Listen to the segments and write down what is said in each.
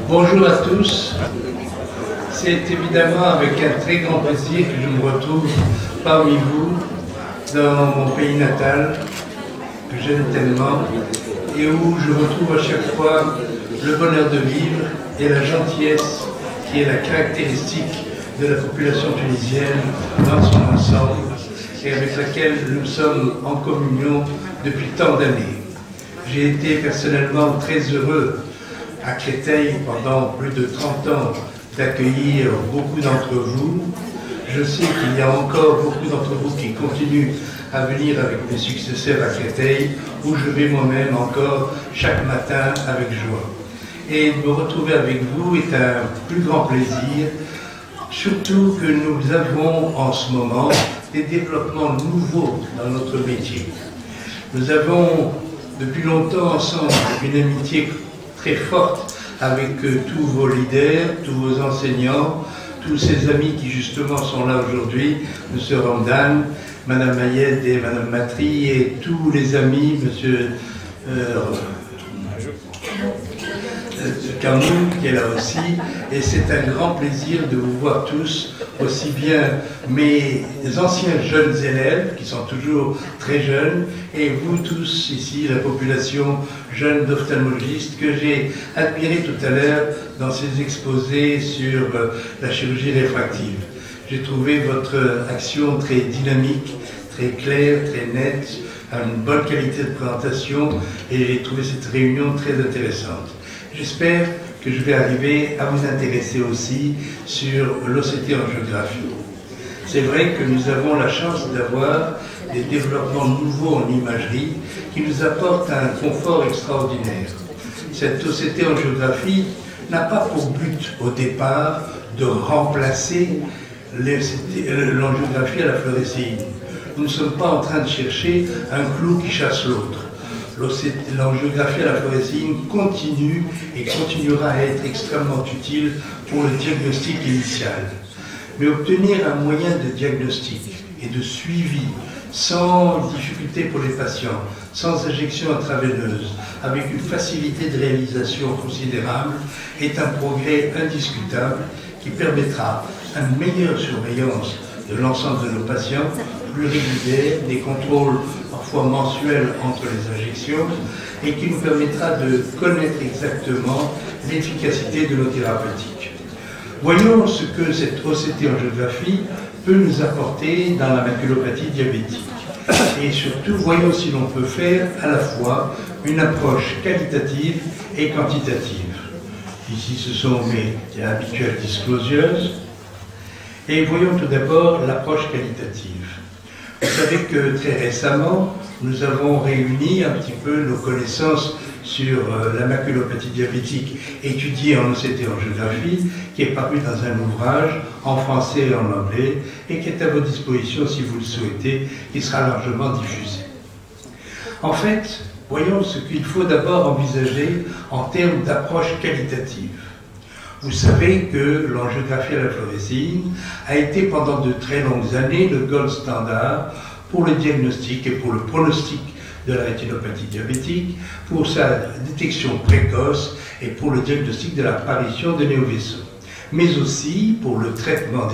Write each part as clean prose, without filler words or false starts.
Bonjour à tous. C'est évidemment avec un très grand plaisir que je me retrouve parmi vous dans mon pays natal, que j'aime tellement, et où je retrouve à chaque fois le bonheur de vivre et la gentillesse qui est la caractéristique de la population tunisienne dans son ensemble et avec laquelle nous sommes en communion depuis tant d'années. J'ai été personnellement très heureux à Créteil pendant plus de 30 ans d'accueillir beaucoup d'entre vous. Je sais qu'il y a encore beaucoup d'entre vous qui continuent à venir avec mes successeurs à Créteil, où je vais moi-même encore chaque matin avec joie. Et me retrouver avec vous est un plus grand plaisir, surtout que nous avons en ce moment des développements nouveaux dans notre métier. Nous avons depuis longtemps ensemble une amitié très forte avec tous vos leaders, tous vos enseignants, tous ces amis qui justement sont là aujourd'hui, M. Ramdan, Mme Mayed et Mme Matri, et tous les amis, M. Kamoun qui est là aussi, et c'est un grand plaisir de vous voir tous, aussi bien mes anciens jeunes élèves, qui sont toujours très jeunes, et vous tous ici, la population jeune d'ophtalmologistes, que j'ai admiré tout à l'heure dans ces exposés sur la chirurgie réfractive. J'ai trouvé votre action très dynamique, très claire, très nette, à une bonne qualité de présentation, et j'ai trouvé cette réunion très intéressante. J'espère que je vais arriver à vous intéresser aussi sur l'OCT en géographie. C'est vrai que nous avons la chance d'avoir des développements nouveaux en imagerie qui nous apportent un confort extraordinaire. Cette OCT en géographie n'a pas pour but au départ de remplacer l'angiographie à la fluorescéine. Nous ne sommes pas en train de chercher un clou qui chasse l'autre. L'angiographie à la fluorescéine continue et continuera à être extrêmement utile pour le diagnostic initial. Mais obtenir un moyen de diagnostic et de suivi sans difficulté pour les patients, sans injection intraveineuse, avec une facilité de réalisation considérable, est un progrès indiscutable qui permettra une meilleure surveillance de l'ensemble de nos patients, plus régulière, des contrôles parfois mensuels entre les injections, et qui nous permettra de connaître exactement l'efficacité de nos thérapeutiques. Voyons ce que cette OCT en géographie peut nous apporter dans la maculopathie diabétique. Et surtout, voyons si l'on peut faire à la fois une approche qualitative et quantitative. Ici, ce sont mes habituelles disclosures. Et voyons tout d'abord l'approche qualitative. Vous savez que très récemment, nous avons réuni un petit peu nos connaissances sur la maculopathie diabétique étudiée en OCT en géographie, qui est paru dans un ouvrage en français et en anglais, et qui est à votre disposition si vous le souhaitez, qui sera largement diffusé. En fait, voyons ce qu'il faut d'abord envisager en termes d'approche qualitative. Vous savez que l'angiographie à la fluorescéine a été pendant de très longues années le gold standard pour le diagnostic et pour le pronostic de la rétinopathie diabétique, pour sa détection précoce et pour le diagnostic de l'apparition de néovaisseaux, mais aussi pour le traitement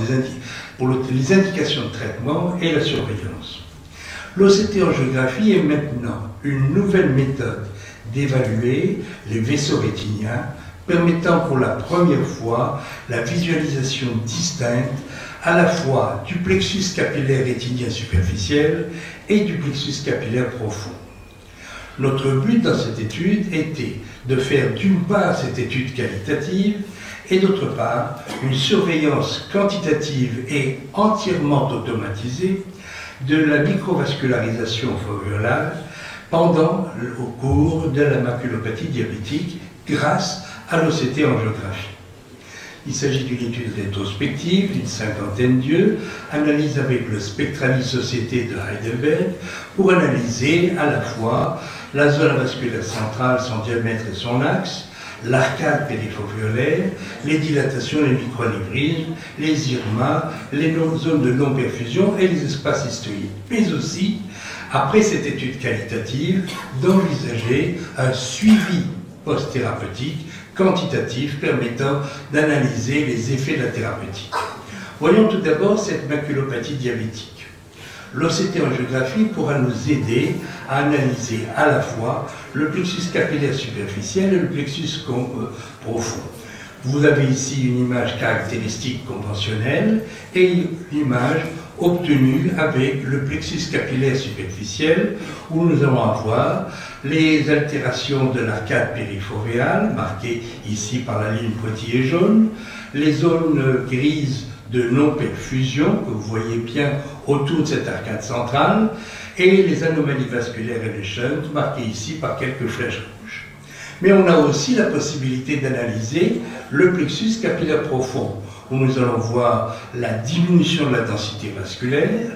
les indications de traitement et la surveillance. L'OCT en géographie est maintenant une nouvelle méthode d'évaluer les vaisseaux rétiniens, permettant pour la première fois la visualisation distincte à la fois du plexus capillaire rétinien superficiel et du plexus capillaire profond. Notre but dans cette étude était de faire d'une part cette étude qualitative et d'autre part une surveillance quantitative et entièrement automatisée de la microvascularisation foveolale au cours de la maculopathie diabétique grâce à l'OCT en géographie. Il s'agit d'une étude rétrospective d'une 50aine d'yeux, analyse avec le Spectralis Société de Heidelberg, pour analyser à la fois la zone avasculaire centrale, son diamètre et son axe, l'arcade périfoveolaire, les dilatations, les microanévrismes, les irmas, les zones de non-perfusion et les espaces histoïdes, mais aussi après cette étude qualitative, d'envisager un suivi post-thérapeutique quantitatif permettant d'analyser les effets de la thérapeutique. Voyons tout d'abord cette maculopathie diabétique. L'OCT-angiographie pourra nous aider à analyser à la fois le plexus capillaire superficiel et le plexus profond. Vous avez ici une image caractéristique conventionnelle et une image obtenue avec le plexus capillaire superficiel où nous allons avoir les altérations de l'arcade périforéale, marquées ici par la ligne pointillée jaune, les zones grises de non-perfusion, que vous voyez bien autour de cette arcade centrale, et les anomalies vasculaires et les shunts, marquées ici par quelques flèches rouges. Mais on a aussi la possibilité d'analyser le plexus capillaire profond, où nous allons voir la diminution de la densité vasculaire,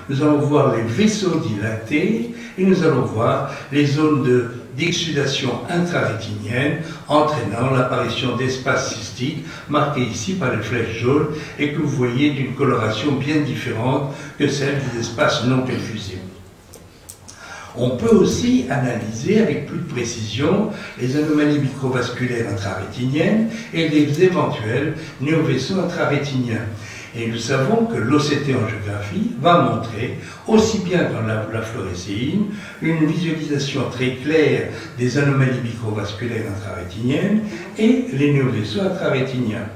nous allons voir les vaisseaux dilatés, et nous allons voir les zones d'exsudation intrarétinienne entraînant l'apparition d'espaces cystiques marqués ici par les flèches jaunes et que vous voyez d'une coloration bien différente que celle des espaces non perfusés. On peut aussi analyser avec plus de précision les anomalies microvasculaires intrarétiniennes et les éventuels néovaisseaux intrarétiniens. Et nous savons que l'OCT-angiographie va montrer, aussi bien dans la fluorescéine, une visualisation très claire des anomalies microvasculaires intrarétiniennes et les néovaisseaux intrarétiniens.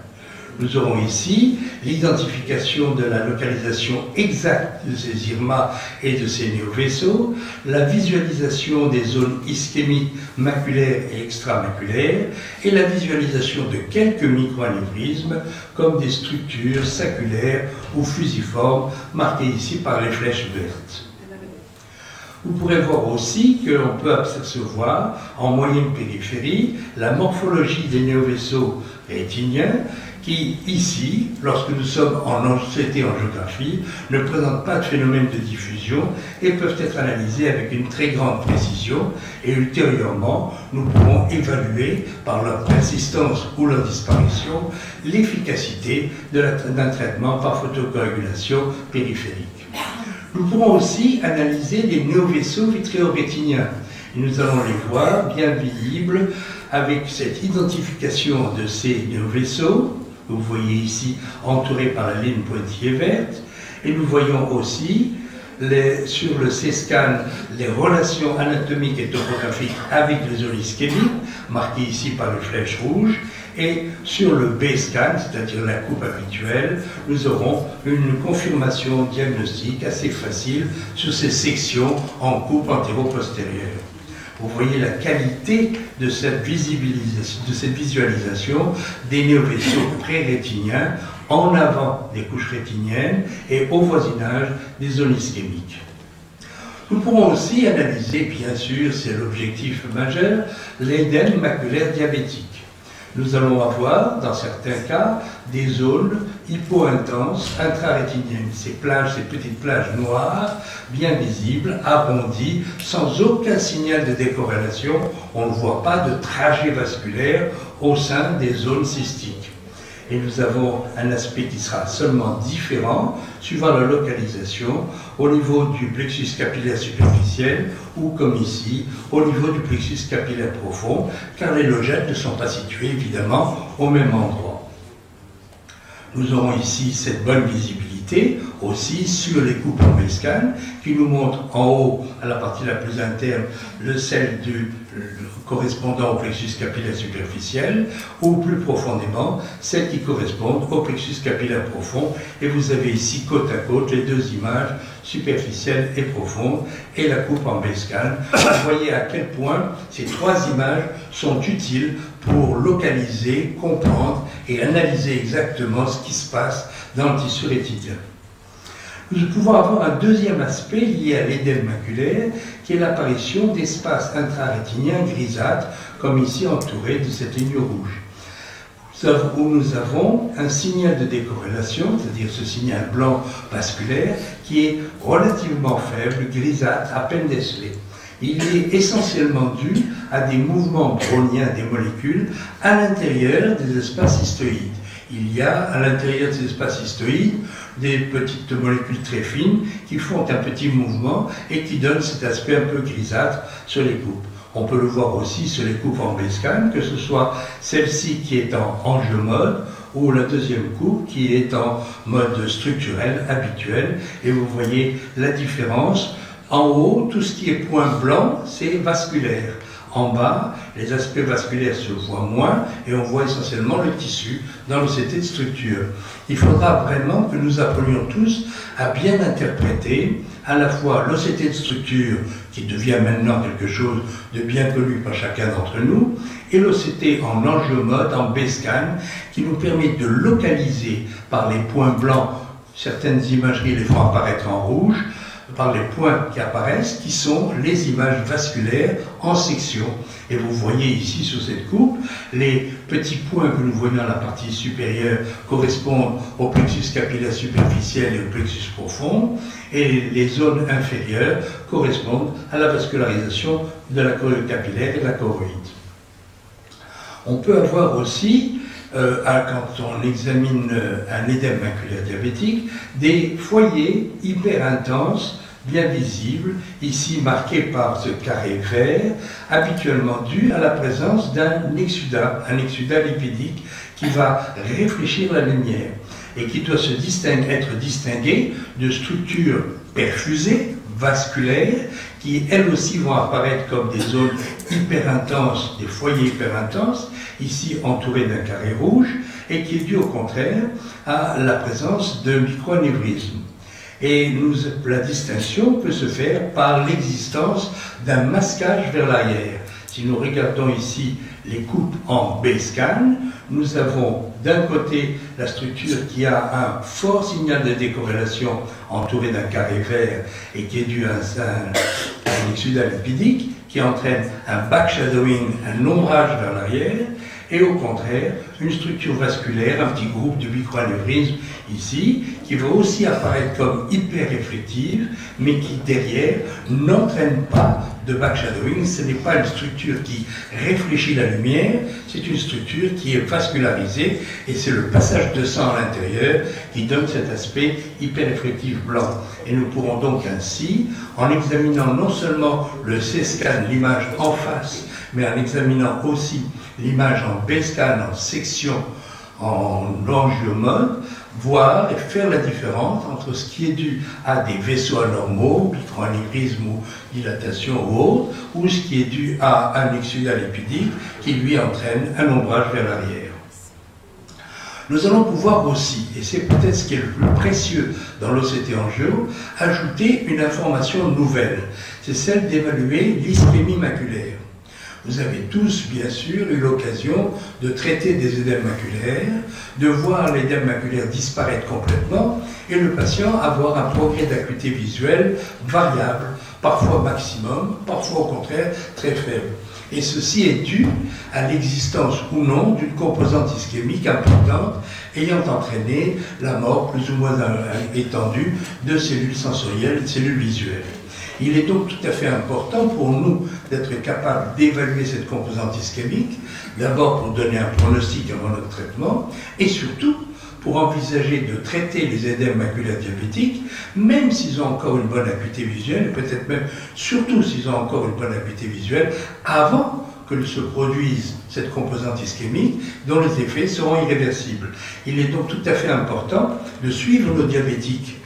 Nous aurons ici l'identification de la localisation exacte de ces IRMA et de ces néovaisseaux, la visualisation des zones ischémiques maculaires et extramaculaires et la visualisation de quelques microanévrismes comme des structures saculaires ou fusiformes marquées ici par les flèches vertes. Vous pourrez voir aussi qu'on peut apercevoir en moyenne périphérie la morphologie des néovaisseaux rétiniens qui, ici, lorsque nous sommes en OCT-angiographie, ne présentent pas de phénomène de diffusion et peuvent être analysés avec une très grande précision et ultérieurement, nous pourrons évaluer par leur persistance ou leur disparition l'efficacité d'un traitement par photocoagulation périphérique. Nous pourrons aussi analyser les néovaisseaux vitréorétiniens. Et nous allons les voir bien visibles avec cette identification de ces néovaisseaux, que vous voyez ici entourés par la ligne pointillée verte. Et nous voyons aussi sur le C-scan les relations anatomiques et topographiques avec les zones ischémiques, marquées ici par les flèches rouges. Et sur le B-scan, c'est-à-dire la coupe habituelle, nous aurons une confirmation diagnostique assez facile sur ces sections en coupe antéro-postérieure. Vous voyez la qualité de cette visualisation des néovaisseaux pré-rétiniens en avant des couches rétiniennes et au voisinage des zones ischémiques. Nous pourrons aussi analyser, bien sûr, c'est l'objectif majeur, l'édème maculaire diabétique. Nous allons avoir, dans certains cas, des zones hypo-intenses intrarétiniennes. Ces petites plages noires, bien visibles, arrondies, sans aucun signal de décorrélation. On ne voit pas de trajet vasculaire au sein des zones cystiques. Et nous avons un aspect qui sera seulement différent, suivant la localisation, au niveau du plexus capillaire superficiel, ou comme ici, au niveau du plexus capillaire profond, car les logettes ne sont pas situées, évidemment, au même endroit. Nous aurons ici cette bonne visibilité, aussi sur les coupes en B-scan, qui nous montrent en haut, à la partie la plus interne, celle correspondant au plexus capillaire superficiel, ou plus profondément, celles qui correspondent au plexus capillaire profond. Et vous avez ici côte à côte les deux images, superficielle et profonde, et la coupe en B-scan. Vous voyez à quel point ces trois images sont utiles pour localiser, comprendre et analyser exactement ce qui se passe dans le tissu rétinien. Nous pouvons avoir un deuxième aspect lié à l'édème maculaire, qui est l'apparition d'espaces intrarétiniens grisâtres, comme ici entourés de cette ligne rouge, où nous avons un signal de décorrélation, c'est-à-dire ce signal blanc vasculaire, qui est relativement faible, grisâtre, à peine décelé. Il est essentiellement dû à des mouvements browniens des molécules à l'intérieur des espaces histoïdes. Il y a à l'intérieur de ces espaces histoïdes des petites molécules très fines qui font un petit mouvement et qui donnent cet aspect un peu grisâtre sur les coupes. On peut le voir aussi sur les coupes en B-scan, que ce soit celle-ci qui est en angiomode ou la deuxième coupe qui est en mode structurel habituel. Et vous voyez la différence. En haut, tout ce qui est point blanc, c'est vasculaire. En bas, les aspects vasculaires se voient moins et on voit essentiellement le tissu dans l'OCT de structure. Il faudra vraiment que nous apprenions tous à bien interpréter à la fois l'OCT de structure, qui devient maintenant quelque chose de bien connu par chacun d'entre nous, et l'OCT en angiomode, en B-scan, qui nous permet de localiser par les points blancs, certaines imageries les font apparaître en rouge, par les points qui apparaissent, qui sont les images vasculaires en section. Et vous voyez ici sur cette coupe, les petits points que nous voyons à la partie supérieure correspondent au plexus capillaire superficiel et au plexus profond, et les zones inférieures correspondent à la vascularisation de la choroïde capillaire et de la choroïde. On peut avoir aussi, quand on examine un édème maculaire diabétique, des foyers hyper intenses, bien visibles, ici marqués par ce carré vert, habituellement dû à la présence d'un exudat, un exudat lipidique qui va réfléchir la lumière et qui doit être distingué de structures perfusées, vasculaires, qui elles aussi vont apparaître comme des zones hyper intenses, des foyers hyper intenses, ici entourés d'un carré rouge, et qui est dû au contraire à la présence de microanévrismes. Et la distinction peut se faire par l'existence d'un masquage vers l'arrière. Si nous regardons ici les coupes en B-scan, nous avons d'un côté la structure qui a un fort signal de décorrélation entouré d'un carré vert et qui est dû à un exudat lipidique qui entraîne un backshadowing, un ombrage vers l'arrière, et au contraire, une structure vasculaire, un petit groupe de microanévrismes ici, qui va aussi apparaître comme hyper réflective, mais qui derrière n'entraîne pas de backshadowing. Ce n'est pas une structure qui réfléchit la lumière, c'est une structure qui est vascularisée, et c'est le passage de sang à l'intérieur qui donne cet aspect hyper réflectif blanc. Et nous pourrons donc ainsi, en examinant non seulement le C-scan, l'image en face, mais en examinant aussi l'image en B-scan, en section, en angiomode, voir et faire la différence entre ce qui est dû à des vaisseaux anormaux, microanévrisme ou dilatation ou autre, ou ce qui est dû à un exudat lipidique qui lui entraîne un ombrage vers l'arrière. Nous allons pouvoir aussi, et c'est peut-être ce qui est le plus précieux dans l'OCT angio, ajouter une information nouvelle. C'est celle d'évaluer l'ischémie maculaire. Vous avez tous, bien sûr, eu l'occasion de traiter des édèmes maculaires, de voir l'édème maculaire disparaître complètement et le patient avoir un progrès d'acuité visuelle variable, parfois maximum, parfois au contraire très faible. Et ceci est dû à l'existence ou non d'une composante ischémique importante ayant entraîné la mort plus ou moins étendue de cellules sensorielles et de cellules visuelles. Il est donc tout à fait important pour nous d'être capables d'évaluer cette composante ischémique, d'abord pour donner un pronostic avant notre traitement, et surtout pour envisager de traiter les édèmes maculaires diabétiques, même s'ils ont encore une bonne acuité visuelle, et peut-être même surtout s'ils ont encore une bonne acuité visuelle, avant que se produise cette composante ischémique dont les effets seront irréversibles. Il est donc tout à fait important de suivre nos diabétiques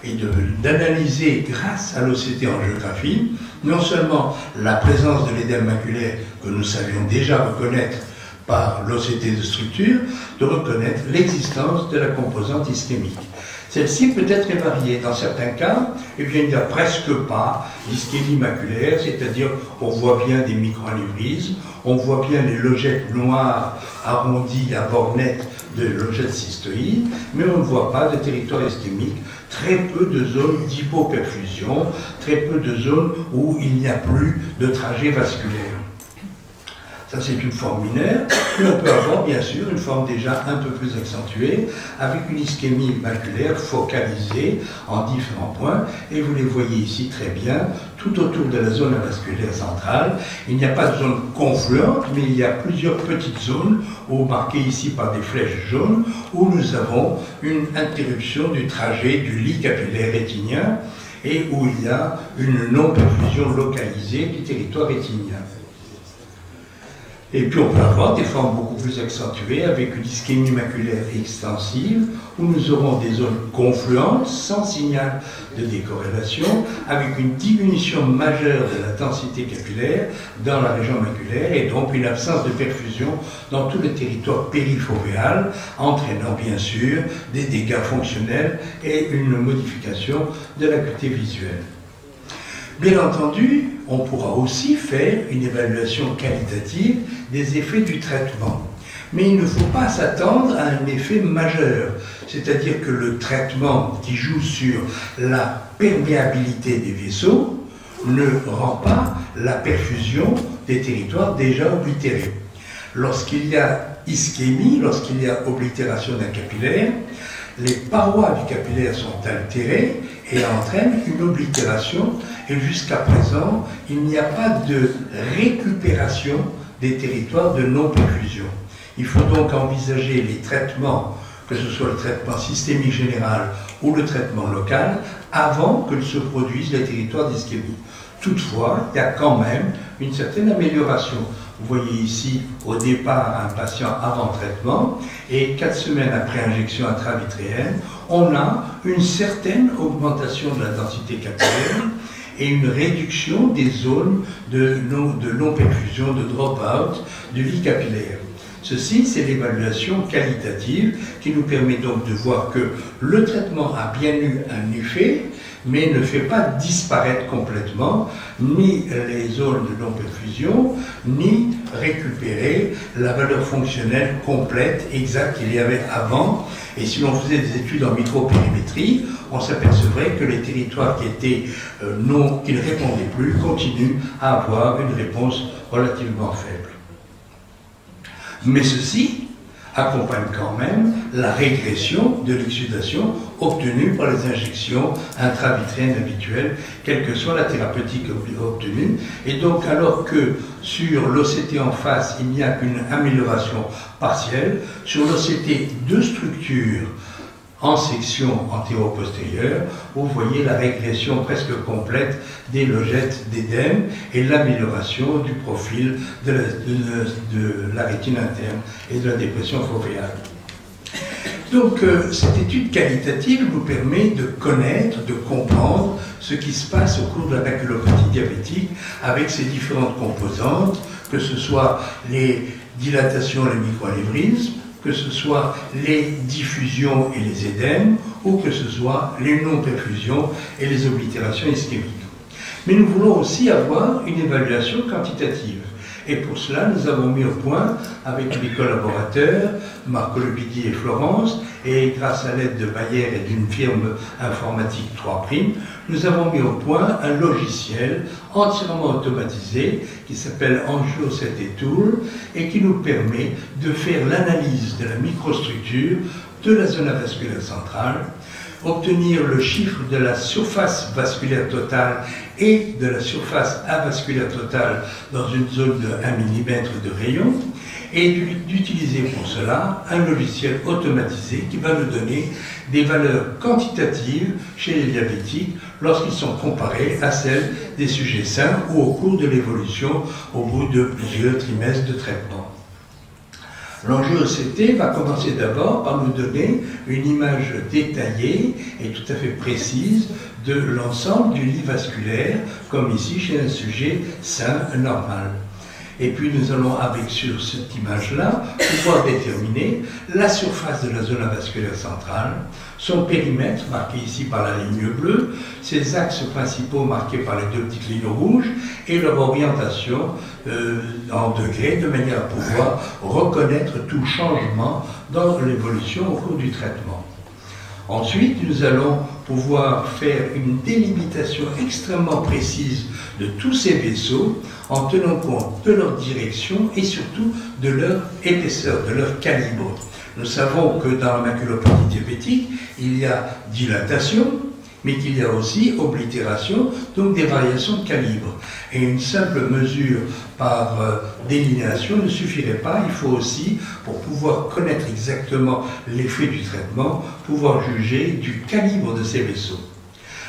et d'analyser grâce à l'OCT angiographie, non seulement la présence de l'édème maculaire que nous savions déjà reconnaître par l'OCT de structure, de reconnaître l'existence de la composante ischémique. Celle-ci peut être variée. Dans certains cas, eh bien, il n'y a presque pas d'ischémie maculaire, c'est-à-dire on voit bien des microanévrismes, on voit bien les logettes noires arrondies à bord net de logettes cystoïdes, mais on ne voit pas de territoire ischémique, très peu de zones d'hypoperfusion, très peu de zones où il n'y a plus de trajet vasculaire. Ça, c'est une forme mineure. Puis on peut avoir, bien sûr, une forme déjà un peu plus accentuée, avec une ischémie maculaire focalisée en différents points. Et vous les voyez ici très bien, tout autour de la zone avasculaire centrale. Il n'y a pas de zone confluente, mais il y a plusieurs petites zones, marquées ici par des flèches jaunes, où nous avons une interruption du trajet du lit capillaire rétinien et où il y a une non-perfusion localisée du territoire rétinien. Et puis on peut avoir des formes beaucoup plus accentuées avec une ischémie maculaire extensive où nous aurons des zones confluentes sans signal de décorrélation avec une diminution majeure de la densité capillaire dans la région maculaire et donc une absence de perfusion dans tout le territoire périfovéal entraînant bien sûr des dégâts fonctionnels et une modification de l'acuité visuelle. Bien entendu, on pourra aussi faire une évaluation qualitative des effets du traitement. Mais il ne faut pas s'attendre à un effet majeur, c'est-à-dire que le traitement qui joue sur la perméabilité des vaisseaux ne rend pas la perfusion des territoires déjà oblitérés. Lorsqu'il y a ischémie, lorsqu'il y a oblitération d'un capillaire, les parois du capillaire sont altérées et entraînent une oblitération et jusqu'à présent, il n'y a pas de récupération des territoires de non-perfusion. Il faut donc envisager les traitements, que ce soit le traitement systémique général ou le traitement local, avant que se produisent les territoires d'ischémie. Toutefois, il y a quand même une certaine amélioration. Vous voyez ici, au départ, un patient avant traitement, et 4 semaines après injection intravitréenne, on a une certaine augmentation de la densité capillaire et une réduction des zones de non-perfusion, de drop-out, du lit capillaire. Ceci, c'est l'évaluation qualitative qui nous permet donc de voir que le traitement a bien eu un effet, mais ne fait pas disparaître complètement ni les zones de non-perfusion, ni récupérer la valeur fonctionnelle complète, exacte qu'il y avait avant. Et si l'on faisait des études en micropérimétrie, on s'apercevrait que les territoires qui ne répondaient plus continuent à avoir une réponse relativement faible. Mais ceci accompagne quand même la régression de l'exsudation obtenue par les injections intravitréennes habituelles, quelle que soit la thérapeutique obtenue. Et donc, alors que sur l'OCT en face, il n'y a qu'une amélioration partielle, sur l'OCT de structure en section antéro-postérieure, vous voyez la régression presque complète des logettes d'édème et l'amélioration du profil de la rétine interne et de la dépression fovéale. Donc cette étude qualitative nous permet de connaître, de comprendre ce qui se passe au cours de la maculopathie diabétique avec ses différentes composantes, que ce soit les dilatations, les microanévrismes, que ce soit les diffusions et les édèmes, ou que ce soit les non-perfusions et les oblitérations ischémiques. Mais nous voulons aussi avoir une évaluation quantitative. Et pour cela, nous avons mis au point, avec mes collaborateurs, Marco Lebidi et Florence, et grâce à l'aide de Bayer et d'une firme informatique 3', nous avons mis au point un logiciel entièrement automatisé qui s'appelle AngioCT Tool et qui nous permet de faire l'analyse de la microstructure de la zone avasculaire centrale, obtenir le chiffre de la surface vasculaire totale et de la surface avasculaire totale dans une zone de 1 mm de rayon, et d'utiliser pour cela un logiciel automatisé qui va nous donner des valeurs quantitatives chez les diabétiques lorsqu'ils sont comparés à celles des sujets sains ou au cours de l'évolution au bout de plusieurs trimestres de traitement. L'AngioCT va commencer d'abord par nous donner une image détaillée et tout à fait précise de l'ensemble du lit vasculaire, comme ici chez un sujet sain normal. Et puis nous allons, sur cette image-là, pouvoir déterminer la surface de la zone avasculaire centrale, son périmètre, marqué ici par la ligne bleue, ses axes principaux marqués par les 2 petites lignes rouges, et leur orientation en degrés, de manière à pouvoir reconnaître tout changement dans l'évolution au cours du traitement. Ensuite, nous allons pouvoir faire une délimitation extrêmement précise de tous ces vaisseaux en tenant compte de leur direction et surtout de leur épaisseur, de leur calibre. Nous savons que dans la maculopathie diabétique, il y a dilatation, mais qu'il y a aussi oblitération, donc des variations de calibre. Et une simple mesure par délimitation ne suffirait pas, il faut aussi, pour pouvoir connaître exactement l'effet du traitement, pouvoir juger du calibre de ces vaisseaux.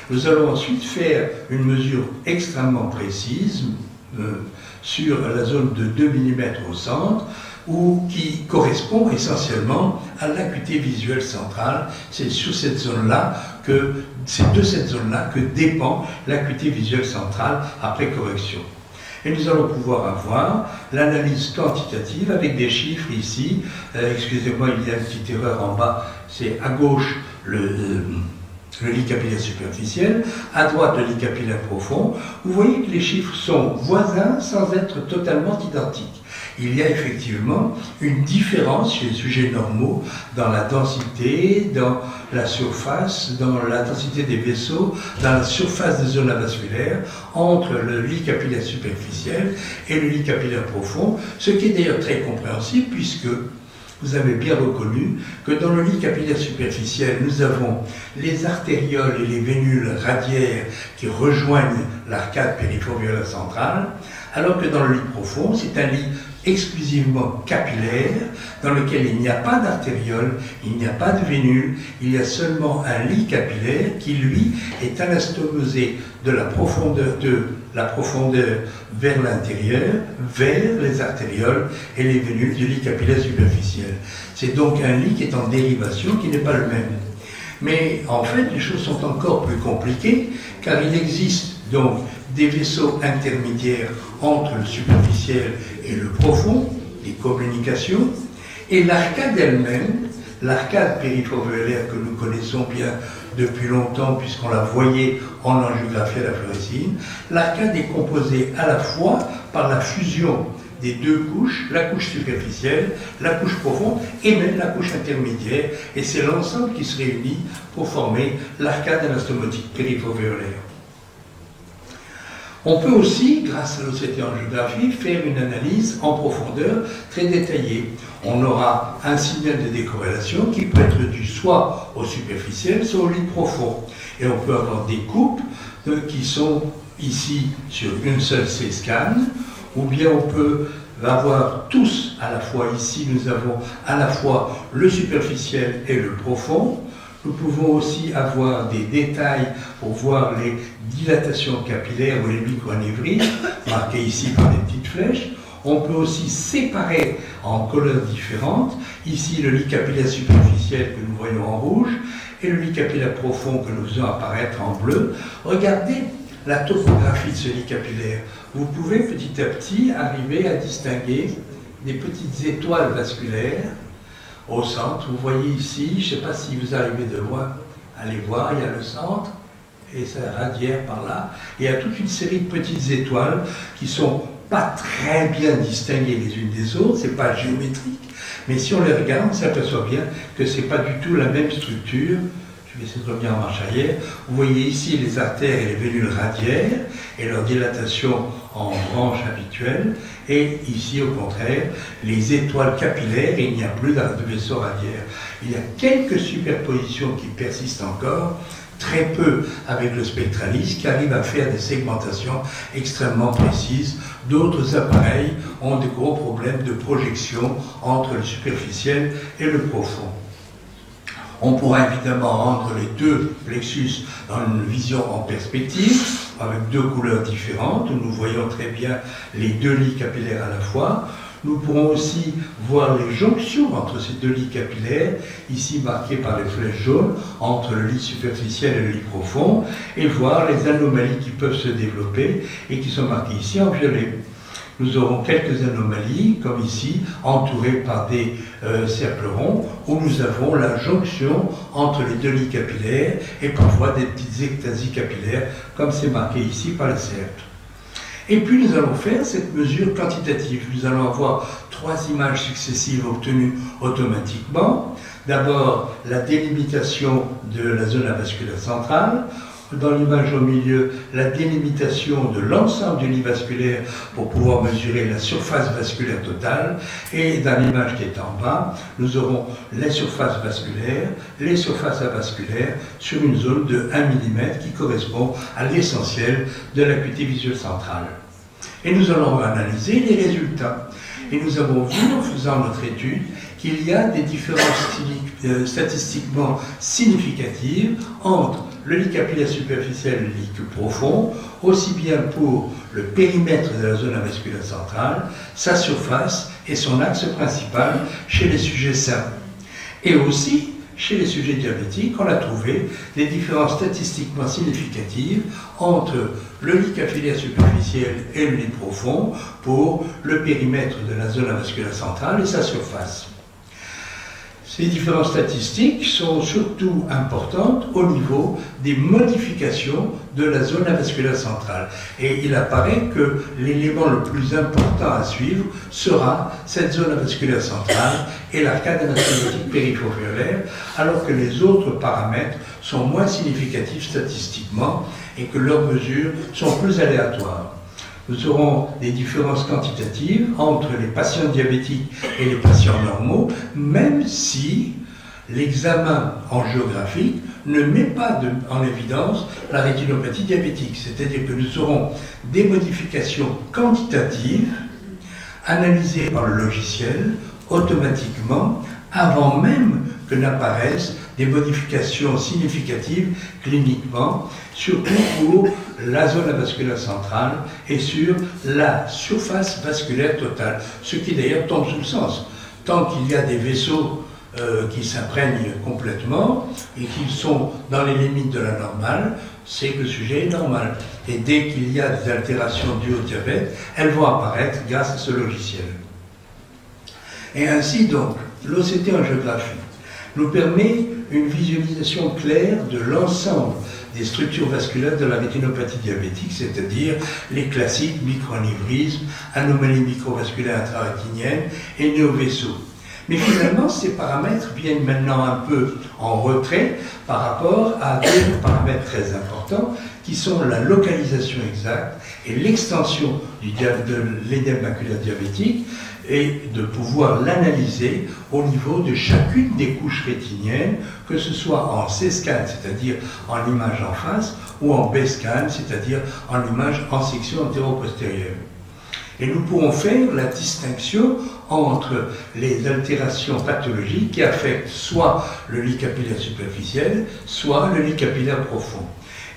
Nous allons ensuite faire une mesure extrêmement précise sur la zone de 2 mm au centre, qui correspond essentiellement à l'acuité visuelle centrale. C'est sur cette zone-là c'est de cette zone-là que dépend l'acuité visuelle centrale après correction. Et nous allons pouvoir avoir l'analyse quantitative avec des chiffres ici. Excusez-moi, il y a une petite erreur en bas. C'est à gauche le lit capillaire superficiel, à droite le lit capillaire profond. Vous voyez que les chiffres sont voisins sans être totalement identiques. Il y a effectivement une différence chez les sujets normaux dans la densité, dans la surface, dans la densité des vaisseaux, dans la surface des zones avasculaires entre le lit capillaire superficiel et le lit capillaire profond, ce qui est d'ailleurs très compréhensible puisque vous avez bien reconnu que dans le lit capillaire superficiel, nous avons les artérioles et les vénules radiaires qui rejoignent l'arcade périfovéolaire centrale, alors que dans le lit profond, c'est un lit exclusivement capillaire, dans lequel il n'y a pas d'artériole, il n'y a pas de vénule, il y a seulement un lit capillaire qui, lui, est anastomosé de la profondeur vers l'intérieur, vers les artérioles et les vénules du lit capillaire superficiel. C'est donc un lit qui est en dérivation, qui n'est pas le même. Mais en fait, les choses sont encore plus compliquées, car il existe donc des vaisseaux intermédiaires entre le superficiel et le profond, les communications, et l'arcade elle-même, l'arcade périfovéolaire que nous connaissons bien depuis longtemps puisqu'on la voyait en angiographie à la fluorescine, l'arcade est composée à la fois par la fusion des deux couches, la couche superficielle, la couche profonde et même la couche intermédiaire, et c'est l'ensemble qui se réunit pour former l'arcade anastomotique périfovéolaire. On peut aussi, grâce à l'OCT-angiographie, faire une analyse en profondeur très détaillée. On aura un signal de décorrélation qui peut être dû soit au superficiel, soit au lit profond. Et on peut avoir des coupes qui sont ici sur une seule C-scan, ou bien on peut avoir tous à la fois. Ici, nous avons à la fois le superficiel et le profond. Nous pouvons aussi avoir des détails pour voir les dilatations capillaires ou les microanévrismes, marquées ici par des petites flèches. On peut aussi séparer en couleurs différentes, ici le lit capillaire superficiel que nous voyons en rouge et le lit capillaire profond que nous faisons apparaître en bleu. Regardez la topographie de ce lit capillaire. Vous pouvez petit à petit arriver à distinguer des petites étoiles vasculaires au centre. Vous voyez ici, je ne sais pas si vous arrivez de loin, allez voir, il y a le centre, et ça radière par là. Et il y a toute une série de petites étoiles qui ne sont pas très bien distinguées les unes des autres, c'est pas géométrique, mais si on les regarde, on s'aperçoit bien que ce n'est pas du tout la même structure. Je vais essayer de revenir en marche arrière. Vous voyez ici les artères et les vénules radiaires et leur dilatation en branche habituelle. Et ici, au contraire, les étoiles capillaires, et il n'y a plus de vaisseau radiaire. Il y a quelques superpositions qui persistent encore, très peu avec le spectraliste, qui arrive à faire des segmentations extrêmement précises. D'autres appareils ont de gros problèmes de projection entre le superficiel et le profond. On pourra évidemment rendre les deux plexus dans une vision en perspective, avec deux couleurs différentes, où nous voyons très bien les deux lits capillaires à la fois. Nous pourrons aussi voir les jonctions entre ces deux lits capillaires, ici marquées par les flèches jaunes, entre le lit superficiel et le lit profond, et voir les anomalies qui peuvent se développer et qui sont marquées ici en violet. Nous aurons quelques anomalies, comme ici, entourées par des cercles ronds, où nous avons la jonction entre les deux lits capillaires et parfois des petites ectasies capillaires, comme c'est marqué ici par les cercles. Et puis nous allons faire cette mesure quantitative. Nous allons avoir 3 images successives obtenues automatiquement. D'abord, la délimitation de la zone avasculaire centrale. Dans l'image au milieu, la délimitation de l'ensemble du lit vasculaire pour pouvoir mesurer la surface vasculaire totale. Et dans l'image qui est en bas, nous aurons les surfaces vasculaires, les surfaces avasculaires sur une zone de 1 mm qui correspond à l'essentiel de l'acuité visuelle centrale. Et nous allons analyser les résultats. Et nous avons vu en faisant notre étude qu'il y a des différences statistiquement significatives entre le lit capillaire superficiel et le lit profond, aussi bien pour le périmètre de la zone avasculaire centrale, sa surface et son axe principal chez les sujets sains. Et aussi, chez les sujets diabétiques, on a trouvé des différences statistiquement significatives entre le lit capillaire superficiel et le lit profond pour le périmètre de la zone avasculaire centrale et sa surface. Ces différences statistiques sont surtout importantes au niveau des modifications de la zone avasculaire centrale. Et il apparaît que l'élément le plus important à suivre sera cette zone avasculaire centrale et l'arcade anastomotique périfoveolaire, alors que les autres paramètres sont moins significatifs statistiquement et que leurs mesures sont plus aléatoires. Nous aurons des différences quantitatives entre les patients diabétiques et les patients normaux, même si l'examen angiographique ne met pas en évidence la rétinopathie diabétique. C'est-à-dire que nous aurons des modifications quantitatives analysées par le logiciel automatiquement avant même que n'apparaissent des modifications significatives cliniquement, surtout pour la zone avasculaire centrale et sur la surface vasculaire totale, ce qui d'ailleurs tombe sous le sens. Tant qu'il y a des vaisseaux qui s'imprègnent complètement et qui sont dans les limites de la normale, c'est que le sujet est normal. Et dès qu'il y a des altérations dues au diabète, elles vont apparaître grâce à ce logiciel. Et ainsi donc, l'OCT angiographie nous permet une visualisation claire de l'ensemble des structures vasculaires de la rétinopathie diabétique, c'est-à-dire les classiques microanévrismes, anomalies microvasculaires intrarétiniennes et néovaisseaux. Mais finalement, ces paramètres viennent maintenant un peu en retrait par rapport à d'autres paramètres très importants qui sont la localisation exacte et l'extension de l'édème maculaire diabétique et de pouvoir l'analyser au niveau de chacune des couches rétiniennes, que ce soit en C-scan, c'est-à-dire en image en face, ou en B-scan, c'est-à-dire en image en section antéro-postérieure. Et nous pourrons faire la distinction entre les altérations pathologiques qui affectent soit le lit capillaire superficiel, soit le lit capillaire profond.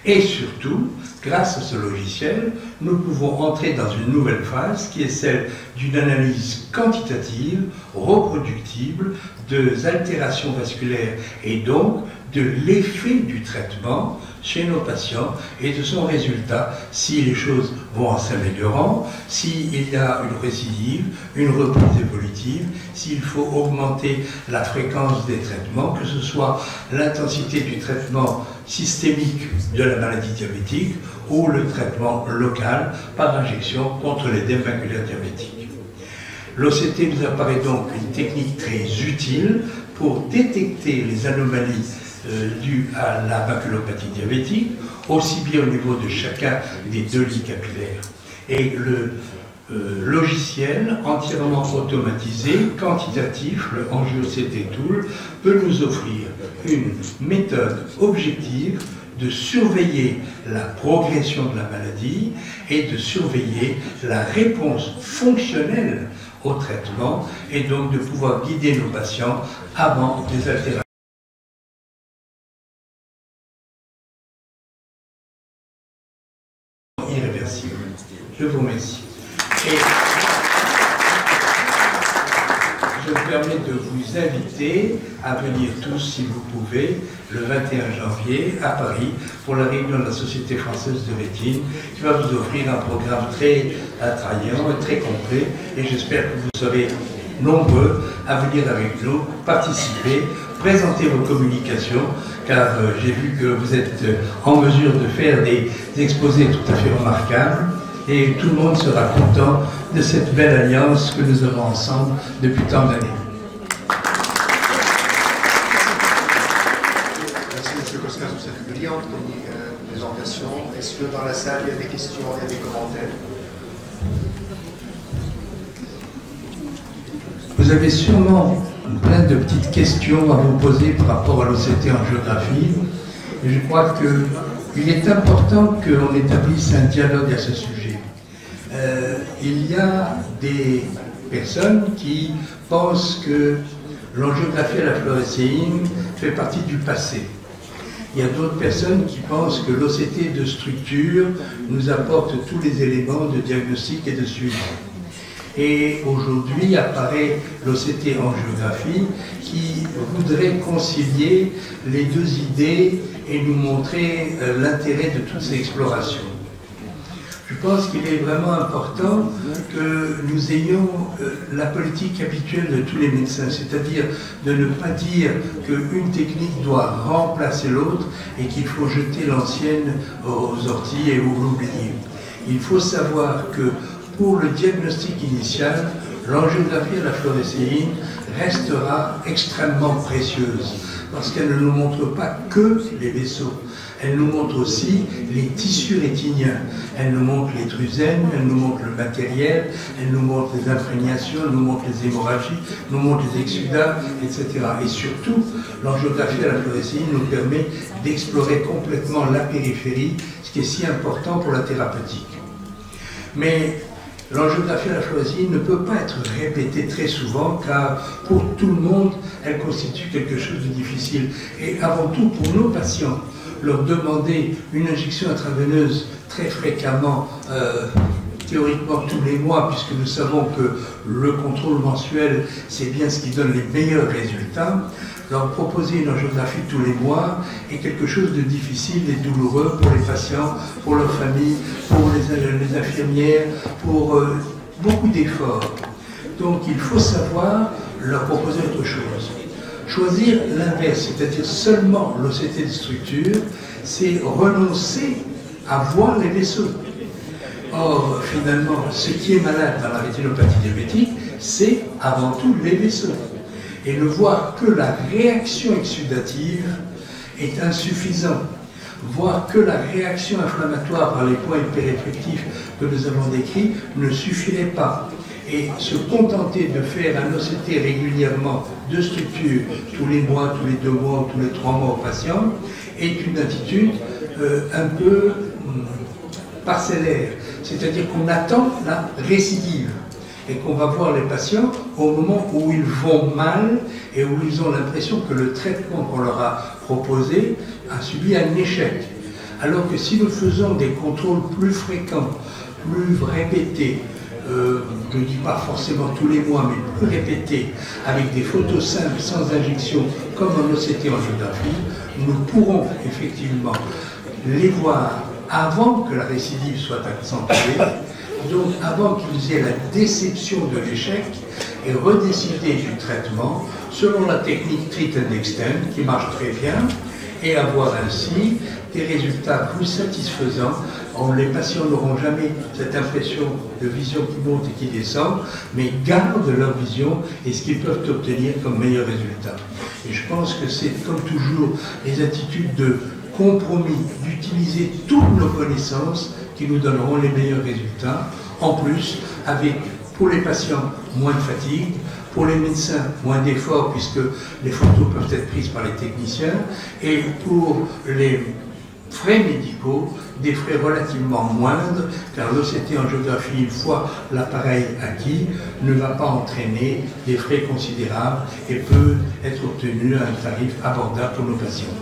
Et surtout, grâce à ce logiciel, nous pouvons entrer dans une nouvelle phase qui est celle d'une analyse quantitative, reproductible, des altérations vasculaires et donc de l'effet du traitement chez nos patients et de son résultat, si les choses vont en s'améliorant, s'il y a une récidive, une reprise évolutive, s'il faut augmenter la fréquence des traitements, que ce soit l'intensité du traitement systémique de la maladie diabétique ou le traitement local par injection contre l'édème maculaire diabétique. L'OCT nous apparaît donc une technique très utile pour détecter les anomalies dues à la maculopathie diabétique, aussi bien au niveau de chacun des deux lits capillaires. Et le logiciel entièrement automatisé, quantitatif, le AngioCT Tool, peut nous offrir une méthode objective de surveiller la progression de la maladie et de surveiller la réponse fonctionnelle au traitement et donc de pouvoir guider nos patients avant des altérations irréversibles. Je vous remercie. Et je me permets de vous inviter à venir tous, si vous pouvez, le 21 janvier à Paris pour la réunion de la Société française de rétine qui va vous offrir un programme très attrayant et très complet et j'espère que vous serez nombreux à venir avec nous, participer, présenter vos communications car j'ai vu que vous êtes en mesure de faire des exposés tout à fait remarquables et tout le monde sera content de cette belle alliance que nous avons ensemble depuis tant d'années. Merci M. Koskas pour cette brillante présentation. Est-ce que dans la salle il y a des questions, il y a des commentaires? Vous avez sûrement plein de petites questions à vous poser par rapport à l'OCT en géographie. Et je crois qu'il est important qu'on établisse un dialogue à ce sujet. Il y a des personnes qui pensent que l'angiographie à la fluorescéine fait partie du passé. Il y a d'autres personnes qui pensent que l'OCT de structure nous apporte tous les éléments de diagnostic et de suivi. Et aujourd'hui apparaît l'OCT en géographie qui voudrait concilier les deux idées et nous montrer l'intérêt de toutes ces explorations. Je pense qu'il est vraiment important que nous ayons la politique habituelle de tous les médecins, c'est-à-dire de ne pas dire qu'une technique doit remplacer l'autre et qu'il faut jeter l'ancienne aux orties et l'oublier. Il faut savoir que pour le diagnostic initial, l'angiographie à la fluorescéine restera extrêmement précieuse parce qu'elle ne nous montre pas que les vaisseaux, elle nous montre aussi les tissus rétiniens, elle nous montre les drusènes, elle nous montre le matériel, elle nous montre les imprégnations, elle nous montre les hémorragies, elle nous montre les exsudats, etc. Et surtout, l'angiographie à la fluorescéine nous permet d'explorer complètement la périphérie, ce qui est si important pour la thérapeutique. Mais l'angiographie à la fluorescéine ne peut pas être répétée très souvent car pour tout le monde, elle constitue quelque chose de difficile. Et avant tout pour nos patients, leur demander une injection intraveineuse très fréquemment, théoriquement tous les mois, puisque nous savons que le contrôle mensuel, c'est bien ce qui donne les meilleurs résultats, leur proposer une angiographie tous les mois est quelque chose de difficile et douloureux pour les patients, pour leurs familles, pour les infirmières, pour beaucoup d'efforts. Donc il faut savoir leur proposer autre chose. Choisir l'inverse, c'est-à-dire seulement l'OCT de structure, c'est renoncer à voir les vaisseaux. Or, finalement, ce qui est malade dans la rétinopathie diabétique, c'est avant tout les vaisseaux. Et ne voir que la réaction exsudative est insuffisant. Voir que la réaction inflammatoire par les points hyperréflectifs que nous avons décrits ne suffirait pas. Et se contenter de faire un OCT régulièrement de structure tous les mois, tous les 2 mois, tous les 3 mois aux patients est une attitude un peu parcellaire. C'est-à-dire qu'on attend la récidive et qu'on va voir les patients au moment où ils vont mal et où ils ont l'impression que le traitement qu'on leur a proposé a subi un échec. Alors que si nous faisons des contrôles plus fréquents, plus répétés, je ne dis pas forcément tous les mois, mais plus répétés, avec des photos simples, sans injection, comme en OCT en géographie, nous pourrons effectivement les voir avant que la récidive soit accentuée, donc avant qu'ils aient la déception de l'échec, et redécider du traitement selon la technique treat and extend, qui marche très bien, et avoir ainsi des résultats plus satisfaisants. Les patients n'auront jamais cette impression de vision qui monte et qui descend, mais gardent leur vision et ce qu'ils peuvent obtenir comme meilleur résultat. Et je pense que c'est comme toujours les attitudes de compromis, d'utiliser toutes nos connaissances qui nous donneront les meilleurs résultats, en plus avec, pour les patients, moins de fatigue, pour les médecins, moins d'efforts puisque les photos peuvent être prises par les techniciens, et pour les frais médicaux, des frais relativement moindres, car l'OCT en géographie, une fois l'appareil acquis, ne va pas entraîner des frais considérables et peut être obtenu à un tarif abordable pour nos patients.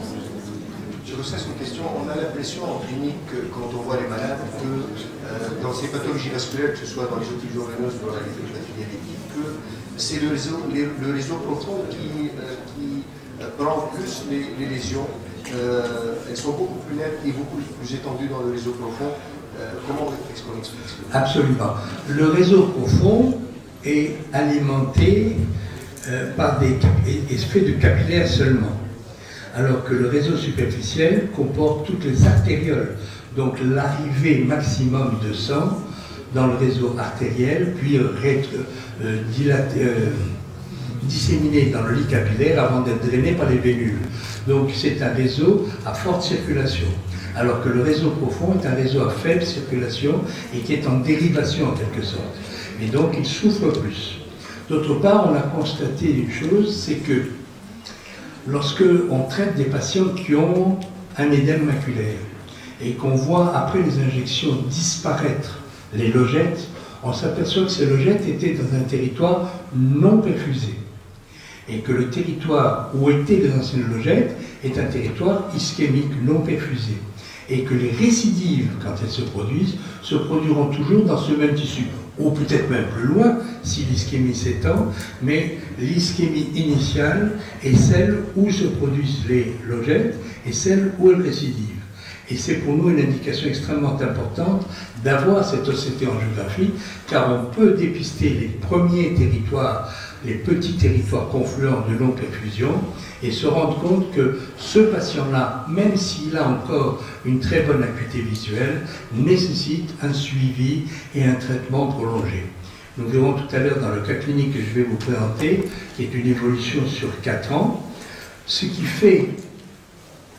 Je vous sais une question. On a l'impression en clinique, quand on voit les malades, que dans ces pathologies vasculaires, que ce soit dans les otites veineuses ou dans la rétinopathie diabétique, que c'est le réseau profond qui prend plus les lésions. Elles sont beaucoup plus nettes et beaucoup plus étendues dans le réseau profond. Comment est-ce qu'on explique ça? Absolument. Le réseau profond est alimenté par des fait de capillaires seulement, alors que le réseau superficiel comporte toutes les artérioles. Donc l'arrivée maximum de sang dans le réseau artériel, puis disséminé dans le lit capillaire avant d'être drainé par les vénules. Donc c'est un réseau à forte circulation, alors que le réseau profond est un réseau à faible circulation et qui est en dérivation en quelque sorte. Et donc il souffre plus. D'autre part, on a constaté une chose, c'est que lorsque on traite des patients qui ont un édème maculaire et qu'on voit après les injections disparaître les logettes, on s'aperçoit que ces logettes étaient dans un territoire non perfusé et que le territoire où étaient les anciennes logettes est un territoire ischémique non perfusé et que les récidives, quand elles se produiront toujours dans ce même tissu, ou peut-être même plus loin si l'ischémie s'étend, mais l'ischémie initiale est celle où se produisent les logettes et celle où elles récidivent. Et c'est pour nous une indication extrêmement importante d'avoir cette OCT-angiographie, car on peut dépister les premiers territoires, les petits territoires confluents de non-perfusion, et se rendre compte que ce patient-là, même s'il a encore une très bonne acuité visuelle, nécessite un suivi et un traitement prolongé. Nous verrons tout à l'heure dans le cas clinique que je vais vous présenter, qui est une évolution sur 4 ans, ce qui fait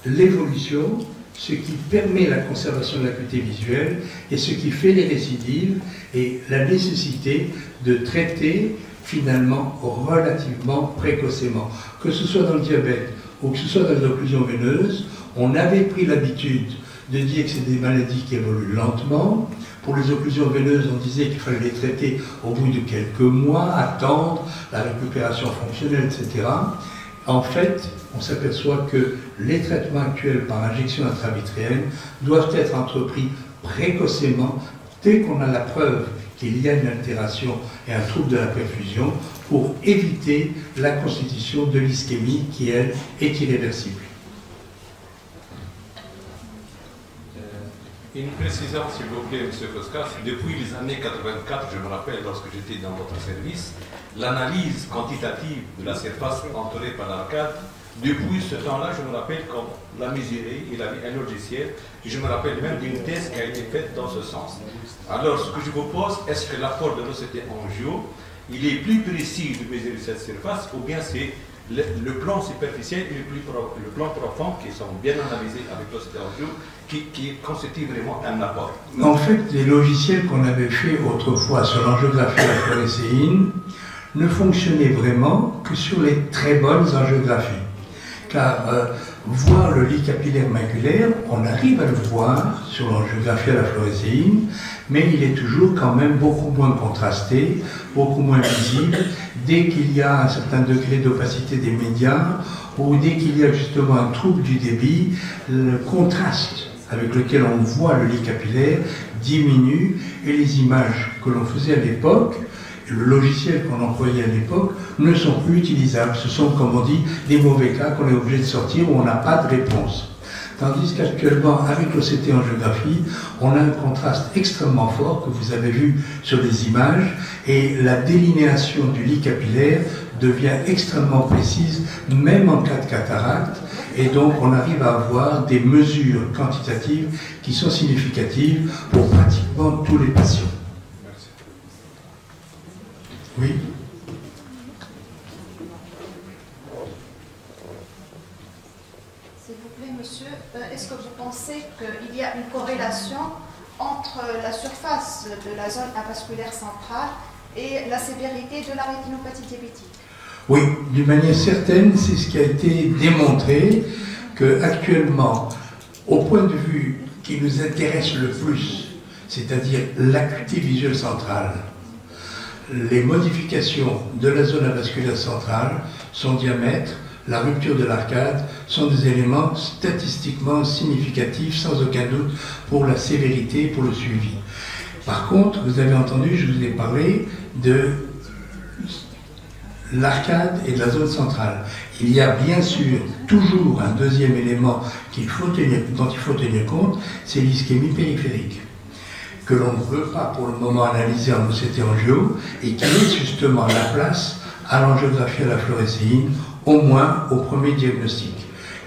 l'évolution, ce qui permet la conservation de l'acuité visuelle et ce qui fait les récidives et la nécessité de traiter finalement relativement précocement. Que ce soit dans le diabète ou que ce soit dans les occlusions veineuses, on avait pris l'habitude de dire que c'est des maladies qui évoluent lentement. Pour les occlusions veineuses, on disait qu'il fallait les traiter au bout de quelques mois, attendre la récupération fonctionnelle, etc. En fait, on s'aperçoit que les traitements actuels par injection intravitréenne doivent être entrepris précocement dès qu'on a la preuve qu'il y a une altération et un trouble de la perfusion pour éviter la constitution de l'ischémie qui, elle, est irréversible. Une précision, s'il vous plaît, M. Koskas. Depuis les années 84, je me rappelle, lorsque j'étais dans votre service, l'analyse quantitative de la surface entourée par l'arcade, depuis ce temps-là, je me rappelle qu'on l'a mesuré, il avait un logiciel, et je me rappelle même d'une thèse qui a été faite dans ce sens. Alors, ce que je vous pose, est-ce que l'apport de l'OCT angio, il est plus précis de mesurer cette surface, ou bien c'est le plan superficiel et le plan profond qui sont bien analysés avec l'OCT angio, qui constitue vraiment un apport? En fait, les logiciels qu'on avait fait autrefois sur l'angiographie à la fluorescéine ne fonctionnaient vraiment que sur les très bonnes angiographies. Car voir le lit capillaire maculaire, on arrive à le voir sur l'angiographie à la fluorescéine, mais il est toujours quand même beaucoup moins contrasté, beaucoup moins visible, dès qu'il y a un certain degré d'opacité des médias, ou dès qu'il y a justement un trouble du débit, le contraste avec lequel on voit le lit capillaire diminue, et les images que l'on faisait à l'époque, le logiciel qu'on employait à l'époque, ne sont plus utilisables. Ce sont, comme on dit, des mauvais cas qu'on est obligé de sortir où on n'a pas de réponse. Tandis qu'actuellement, avec l'OCT angiographie, on a un contraste extrêmement fort que vous avez vu sur les images, et la délinéation du lit capillaire devient extrêmement précise, même en cas de cataracte, et donc on arrive à avoir des mesures quantitatives qui sont significatives pour pratiquement tous les patients. Oui. S'il vous plaît, monsieur, est-ce que vous pensez qu'il y a une corrélation entre la surface de la zone avasculaire centrale et la sévérité de la rétinopathie diabétique? Oui, d'une manière certaine, c'est ce qui a été démontré, qu'actuellement, au point de vue qui nous intéresse le plus, c'est-à-dire l'acuité visuelle centrale, les modifications de la zone avasculaire centrale, son diamètre, la rupture de l'arcade, sont des éléments statistiquement significatifs, sans aucun doute, pour la sévérité, pour le suivi. Par contre, vous avez entendu, je vous ai parlé de l'arcade et de la zone centrale. Il y a bien sûr toujours un deuxième élément dont il faut tenir compte, c'est l'ischémie périphérique, que l'on ne peut pas pour le moment analyser en OCT angio, et qui laisse justement la place à l'angiographie à la fluorescéine, au moins au premier diagnostic.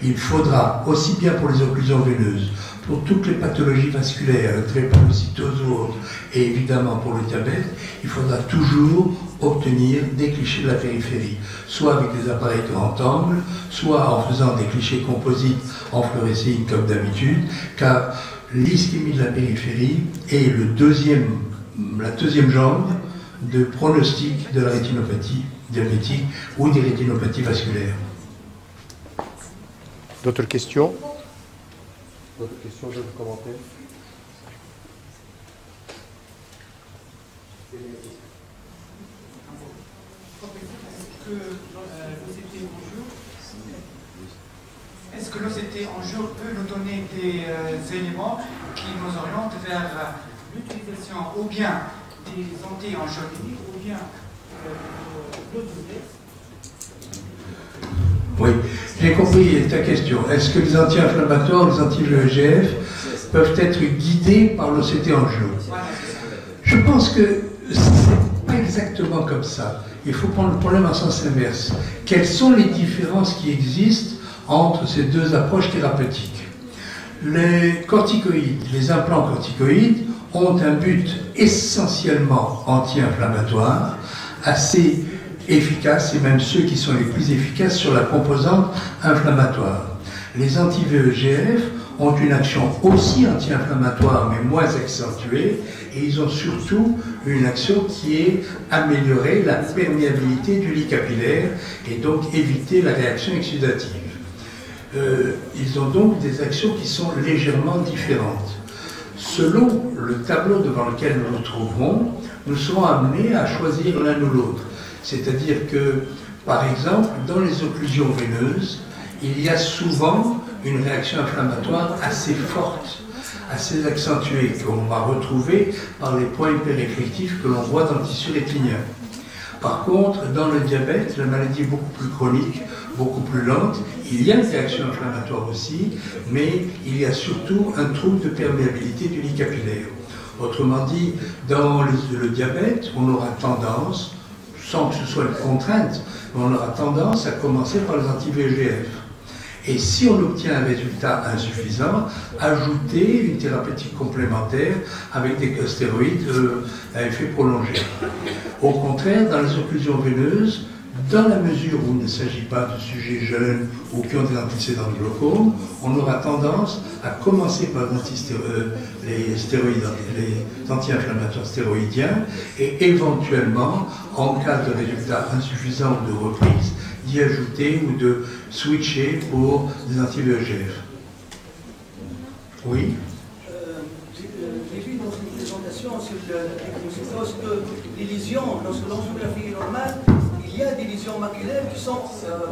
Il faudra, aussi bien pour les occlusions veineuses, pour toutes les pathologies vasculaires, la drépanocytose ou autres, et évidemment pour le diabète, il faudra toujours obtenir des clichés de la périphérie, soit avec des appareils grand angle, soit en faisant des clichés composites en fluorescéine comme d'habitude, car l'ischémie de la périphérie est la deuxième jambe de pronostic de la rétinopathie diabétique ou des rétinopathies vasculaires. D'autres questions? D'autres questions, d'autres commentaires? Est-ce que l'OCT en jour peut nous donner des éléments qui nous orientent vers l'utilisation ou bien des anti-angioliniques ou bien d'autres tests? Oui, j'ai compris ta question. Est-ce que les anti-inflammatoires, les anti-VEGF peuvent être guidés par l'OCT angio? Je pense que c'est pas exactement comme ça. Il faut prendre le problème en sens inverse. Quelles sont les différences qui existent entre ces deux approches thérapeutiques? Les corticoïdes, les implants corticoïdes ont un but essentiellement anti-inflammatoire, assez efficaces, et même ceux qui sont les plus efficaces sur la composante inflammatoire. Les anti-VEGF ont une action aussi anti-inflammatoire, mais moins accentuée, et ils ont surtout une action qui est améliorer la perméabilité du lit capillaire, et donc éviter la réaction exudative. Ils ont donc des actions qui sont légèrement différentes. Selon le tableau devant lequel nous nous trouverons, nous serons amenés à choisir l'un ou l'autre. C'est-à-dire que, par exemple, dans les occlusions veineuses, il y a souvent une réaction inflammatoire assez forte, assez accentuée, qu'on va retrouver par les points hyperréflectifs que l'on voit dans le tissu rétinien. Par contre, dans le diabète, la maladie est beaucoup plus chronique, beaucoup plus lente. Il y a une réaction inflammatoire aussi, mais il y a surtout un trouble de perméabilité du lit capillaire. Autrement dit, dans le diabète, on aura tendance, sans que ce soit une contrainte, mais on aura tendance à commencer par les anti-VEGF. Et si on obtient un résultat insuffisant, ajouter une thérapeutique complémentaire avec des stéroïdes à effet prolongé. Au contraire, dans les occlusions veineuses, dans la mesure où il ne s'agit pas de sujets jeunes ou qui ont des antécédents de glaucome, on aura tendance à commencer par les stéroïdes, les anti-inflammatoires stéroïdiens, et éventuellement, en cas de résultat insuffisant ou de reprise, d'y ajouter ou de switcher pour des anti-VEGF. Oui. J'ai vu dans une présentation sur l'épignocytose que les lésions, lorsque l'angiographie est normale, il y a des lésions maculaires qui sont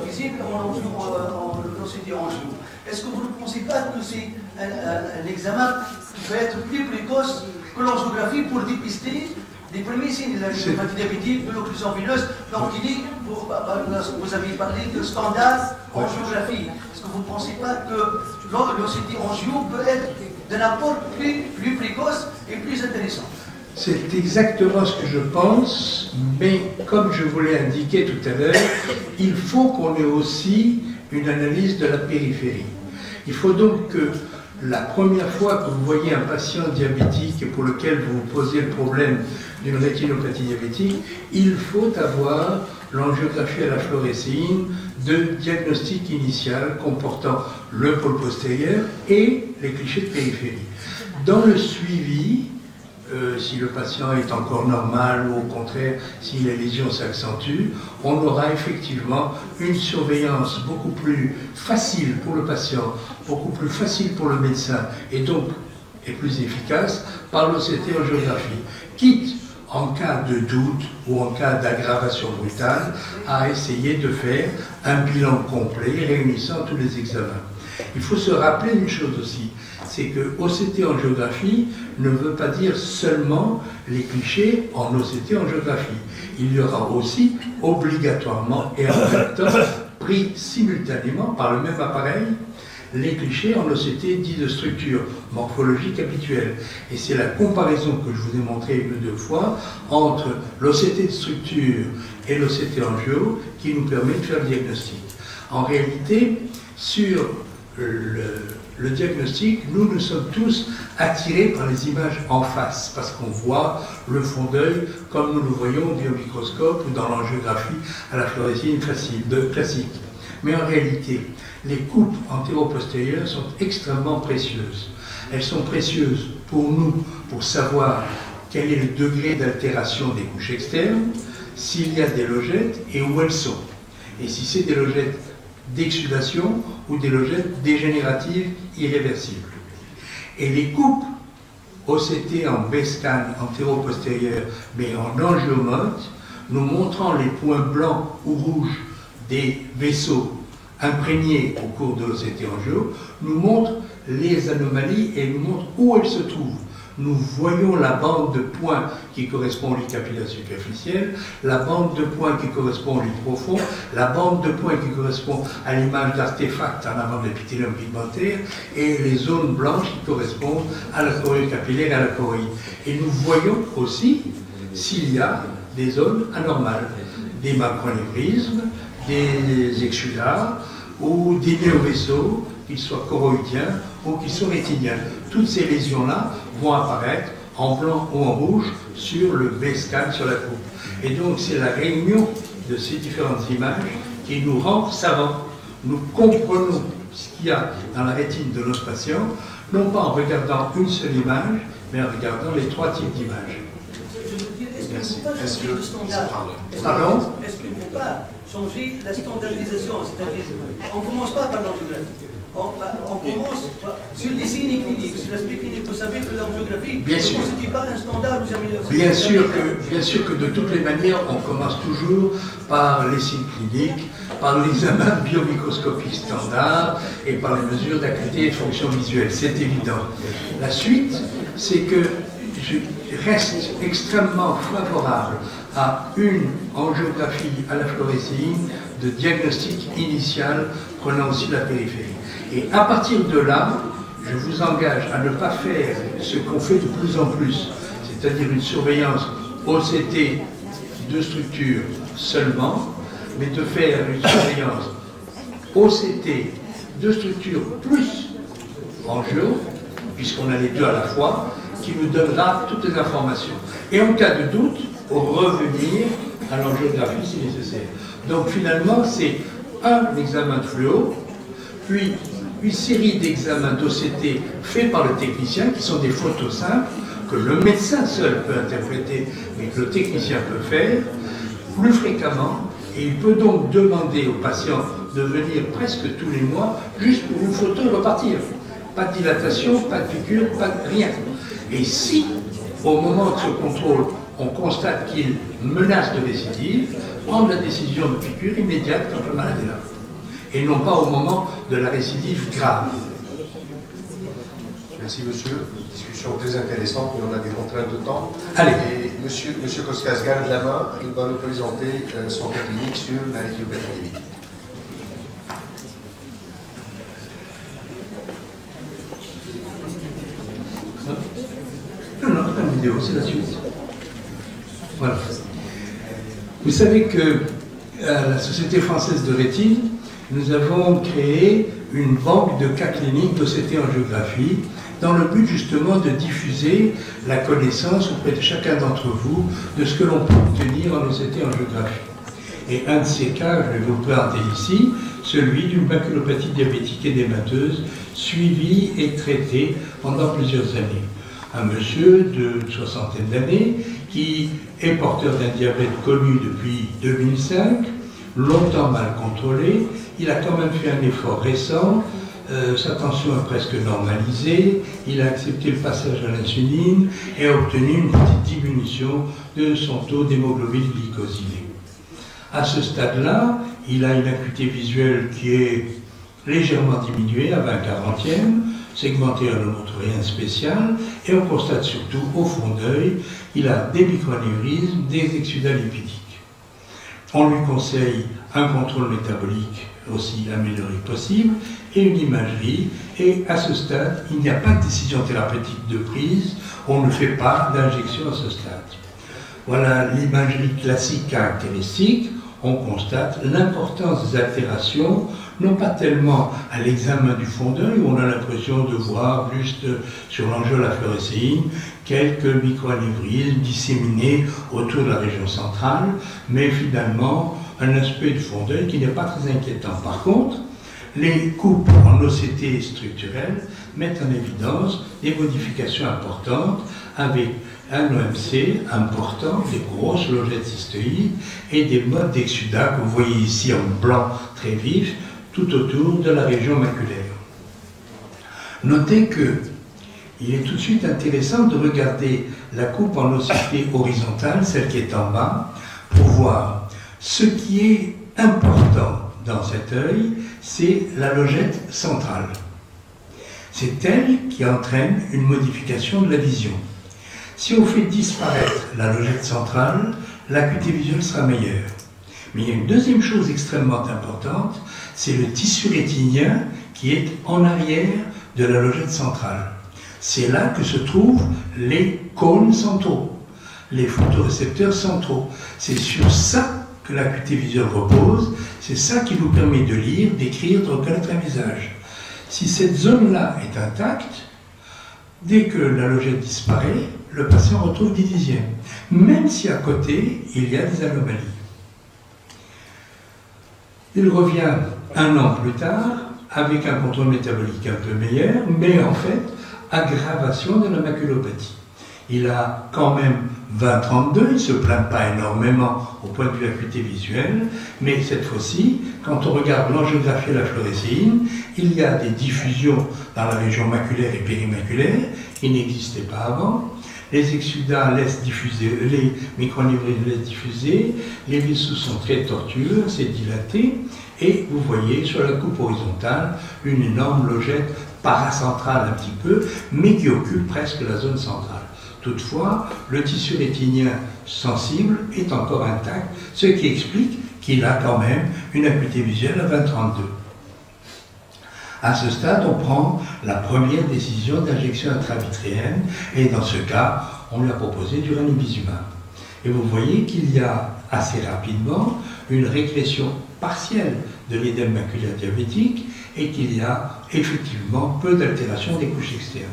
visibles en l'OCT angio. Est-ce que vous ne pensez pas que c'est un examen qui peut être plus précoce que l'angiographie pour dépister les premiers signes de la rétinopathie diabétique, de l'occlusion veineuse? Donc il dit, vous avez parlé de standard angiographie. Est-ce que vous ne pensez pas que l'OCT angio peut être d'un apport plus précoce et plus intéressant? C'est exactement ce que je pense, mais comme je vous l'ai indiqué tout à l'heure, il faut qu'on ait aussi une analyse de la périphérie. Il faut donc que la première fois que vous voyez un patient diabétique et pour lequel vous vous posez le problème d'une rétinopathie diabétique, il faut avoir l'angiographie à la fluorescéine de diagnostic initial comportant le pôle postérieur et les clichés de périphérie. Dans le suivi, si le patient est encore normal ou au contraire si les lésions s'accentuent, on aura effectivement une surveillance beaucoup plus facile pour le patient, beaucoup plus facile pour le médecin et donc est plus efficace par l'OCT angiographie, quitte en cas de doute ou en cas d'aggravation brutale à essayer de faire un bilan complet réunissant tous les examens. Il faut se rappeler une chose aussi, c'est que OCT angiographie ne veut pas dire seulement les clichés en OCT angiographie. Il y aura aussi obligatoirement et en même temps pris simultanément par le même appareil les clichés en OCT dits de structure morphologique habituelle. Et c'est la comparaison que je vous ai montrée une ou deux fois entre l'OCT de structure et l'OCT angio qui nous permet de faire le diagnostic. En réalité, sur le diagnostic, nous sommes tous attirés par les images en face, parce qu'on voit le fond d'œil comme nous le voyons au microscope ou dans l'angiographie à la fluorescine classique. Mais en réalité, les coupes antéro-postérieures sont extrêmement précieuses. Elles sont précieuses pour nous, pour savoir quel est le degré d'altération des couches externes, s'il y a des logettes et où elles sont. Et si c'est des logettes d'exsudation ou des logettes dégénératives irréversibles. Et les coupes OCT en B-scan antéro-postérieur, mais en angiomote, nous montrant les points blancs ou rouges des vaisseaux imprégnés au cours de l'OCT angio, nous montrent les anomalies et nous montrent où elles se trouvent. Nous voyons la bande de points qui correspond au lit capillaire superficiel, la bande de points qui correspond au lit profond, la bande de points qui correspond à l'image d'artefact en avant de l'épithélium pigmentaire et les zones blanches qui correspondent à la chorioïde capillaire et à la choroïde. Et nous voyons aussi s'il y a des zones anormales, des macronévrismes, des exsudats ou des néovaisseaux, qu'ils soient choroïdiens ou qu'ils soient rétiniens. Toutes ces lésions-là vont apparaître en blanc ou en rouge sur le B-scan, sur la coupe. Et donc c'est la réunion de ces différentes images qui nous rend savants. Nous comprenons ce qu'il y a dans la rétine de notre patient, non pas en regardant une seule image, mais en regardant les trois types d'images. Merci. Est-ce qu'il ne faut pas changer la standardisation? C'est-à-dire, on ne commence pas par l'angiographie. On commence sur les signes cliniques, sur l'aspect clinique. Vous savez que l'angiographie ne constitue pas un standard. Bien sûr que de toutes les manières, on commence toujours par les signes cliniques, par l'examen biomicroscopique standard et par les mesures d'acuité et de fonction visuelle. C'est évident. La suite, c'est que je reste extrêmement favorable à une angiographie à la fluorescine de diagnostic initial prenant aussi la périphérie. Et à partir de là, je vous engage à ne pas faire ce qu'on fait de plus en plus, c'est-à-dire une surveillance OCT de structure seulement, mais de faire une surveillance OCT de structure plus angio, puisqu'on a les deux à la fois, qui nous donnera toutes les informations. Et en cas de doute, revenir à l'angiographie si nécessaire. Donc finalement, c'est un examen de fluo, puis une série d'examens d'OCT faits par le technicien, qui sont des photos simples, que le médecin seul peut interpréter, mais que le technicien peut faire, plus fréquemment, et il peut donc demander au patient de venir presque tous les mois, juste pour une photo et repartir. Pas de dilatation, pas de piqûre, pas de rien. Et si, au moment de ce contrôle, on constate qu'il menace de récidive, prendre la décision de piqûre immédiate quand le malade est là. Et non pas au moment de la récidive grave. Merci monsieur. Discussion très intéressante, mais on a des contraintes de temps. Allez. Et monsieur Koskas garde la main, il va nous présenter son cas clinique sur la rétinopathie. Non, pas une vidéo, c'est la suite. Voilà. Vous savez que à la Société française de rétine, nous avons créé une banque de cas cliniques d'OCT angiographie dans le but justement de diffuser la connaissance auprès de chacun d'entre vous de ce que l'on peut obtenir en OCT angiographie. Et un de ces cas, je vais vous le présenter ici, celui d'une maculopathie diabétique édémateuse suivie et traitée pendant plusieurs années. Un monsieur d'une soixantaine d'années qui est porteur d'un diabète connu depuis 2005, longtemps mal contrôlé. Il a quand même fait un effort récent, sa tension est presque normalisée, il a accepté le passage à l'insuline et a obtenu une petite diminution de son taux d'hémoglobine glycosylée. À ce stade-là, il a une acuité visuelle qui est légèrement diminuée à 20/40e, segmenté, on ne montre rien de spécial, et on constate surtout au fond d'œil, il a des microanévrismes, des exsudats lipidiques. On lui conseille un contrôle métabolique aussi amélioré possible, et une imagerie, et à ce stade, il n'y a pas de décision thérapeutique de prise, on ne fait pas d'injection à ce stade. Voilà l'imagerie classique caractéristique, on constate l'importance des altérations non pas tellement à l'examen du fond d'œil, où on a l'impression de voir juste sur l'enjeu de la fluorescéine quelques microanévrismes disséminés autour de la région centrale, mais finalement un aspect du fond d'œil qui n'est pas très inquiétant. Par contre, les coupes en OCT structurelles mettent en évidence des modifications importantes avec un OMC important, des grosses logettes cystoïdes et des modes d'exsudat que vous voyez ici en blanc très vif tout autour de la région maculaire. Notez que il est tout de suite intéressant de regarder la coupe en OCT horizontale, celle qui est en bas, pour voir ce qui est important dans cet œil, c'est la logette centrale. C'est elle qui entraîne une modification de la vision. Si on fait disparaître la logette centrale, l'acuité visuelle sera meilleure. Mais il y a une deuxième chose extrêmement importante, c'est le tissu rétinien qui est en arrière de la logette centrale. C'est là que se trouvent les cônes centraux, les photorécepteurs centraux. C'est sur ça que l'acuité visuelle repose, c'est ça qui nous permet de lire, d'écrire, de reconnaître un visage. Si cette zone-là est intacte, dès que la logette disparaît, le patient retrouve des dixièmes, même si à côté, il y a des anomalies. Il revient un an plus tard, avec un contrôle métabolique un peu meilleur, mais en fait, aggravation de la maculopathie. Il a quand même 20-32, il ne se plaint pas énormément au point de vue acuité visuelle, mais cette fois-ci, quand on regarde l'angiographie et la fluorescéine, il y a des diffusions dans la région maculaire et périmaculaire qui n'existaient pas avant. Les exsudats laissent diffuser, les microanévrismes laissent diffuser, les vaisseaux sont très tortueux, c'est dilaté, et vous voyez sur la coupe horizontale une énorme logette paracentrale un petit peu, mais qui occupe presque la zone centrale. Toutefois, le tissu rétinien sensible est encore intact, ce qui explique qu'il a quand même une acuité visuelle à 20-32. À ce stade, on prend la première décision d'injection intravitréenne, et dans ce cas, on lui a proposé du ranibizumab. Et vous voyez qu'il y a assez rapidement une régression partielle de l'édème maculaire diabétique et qu'il y a effectivement peu d'altération des couches externes.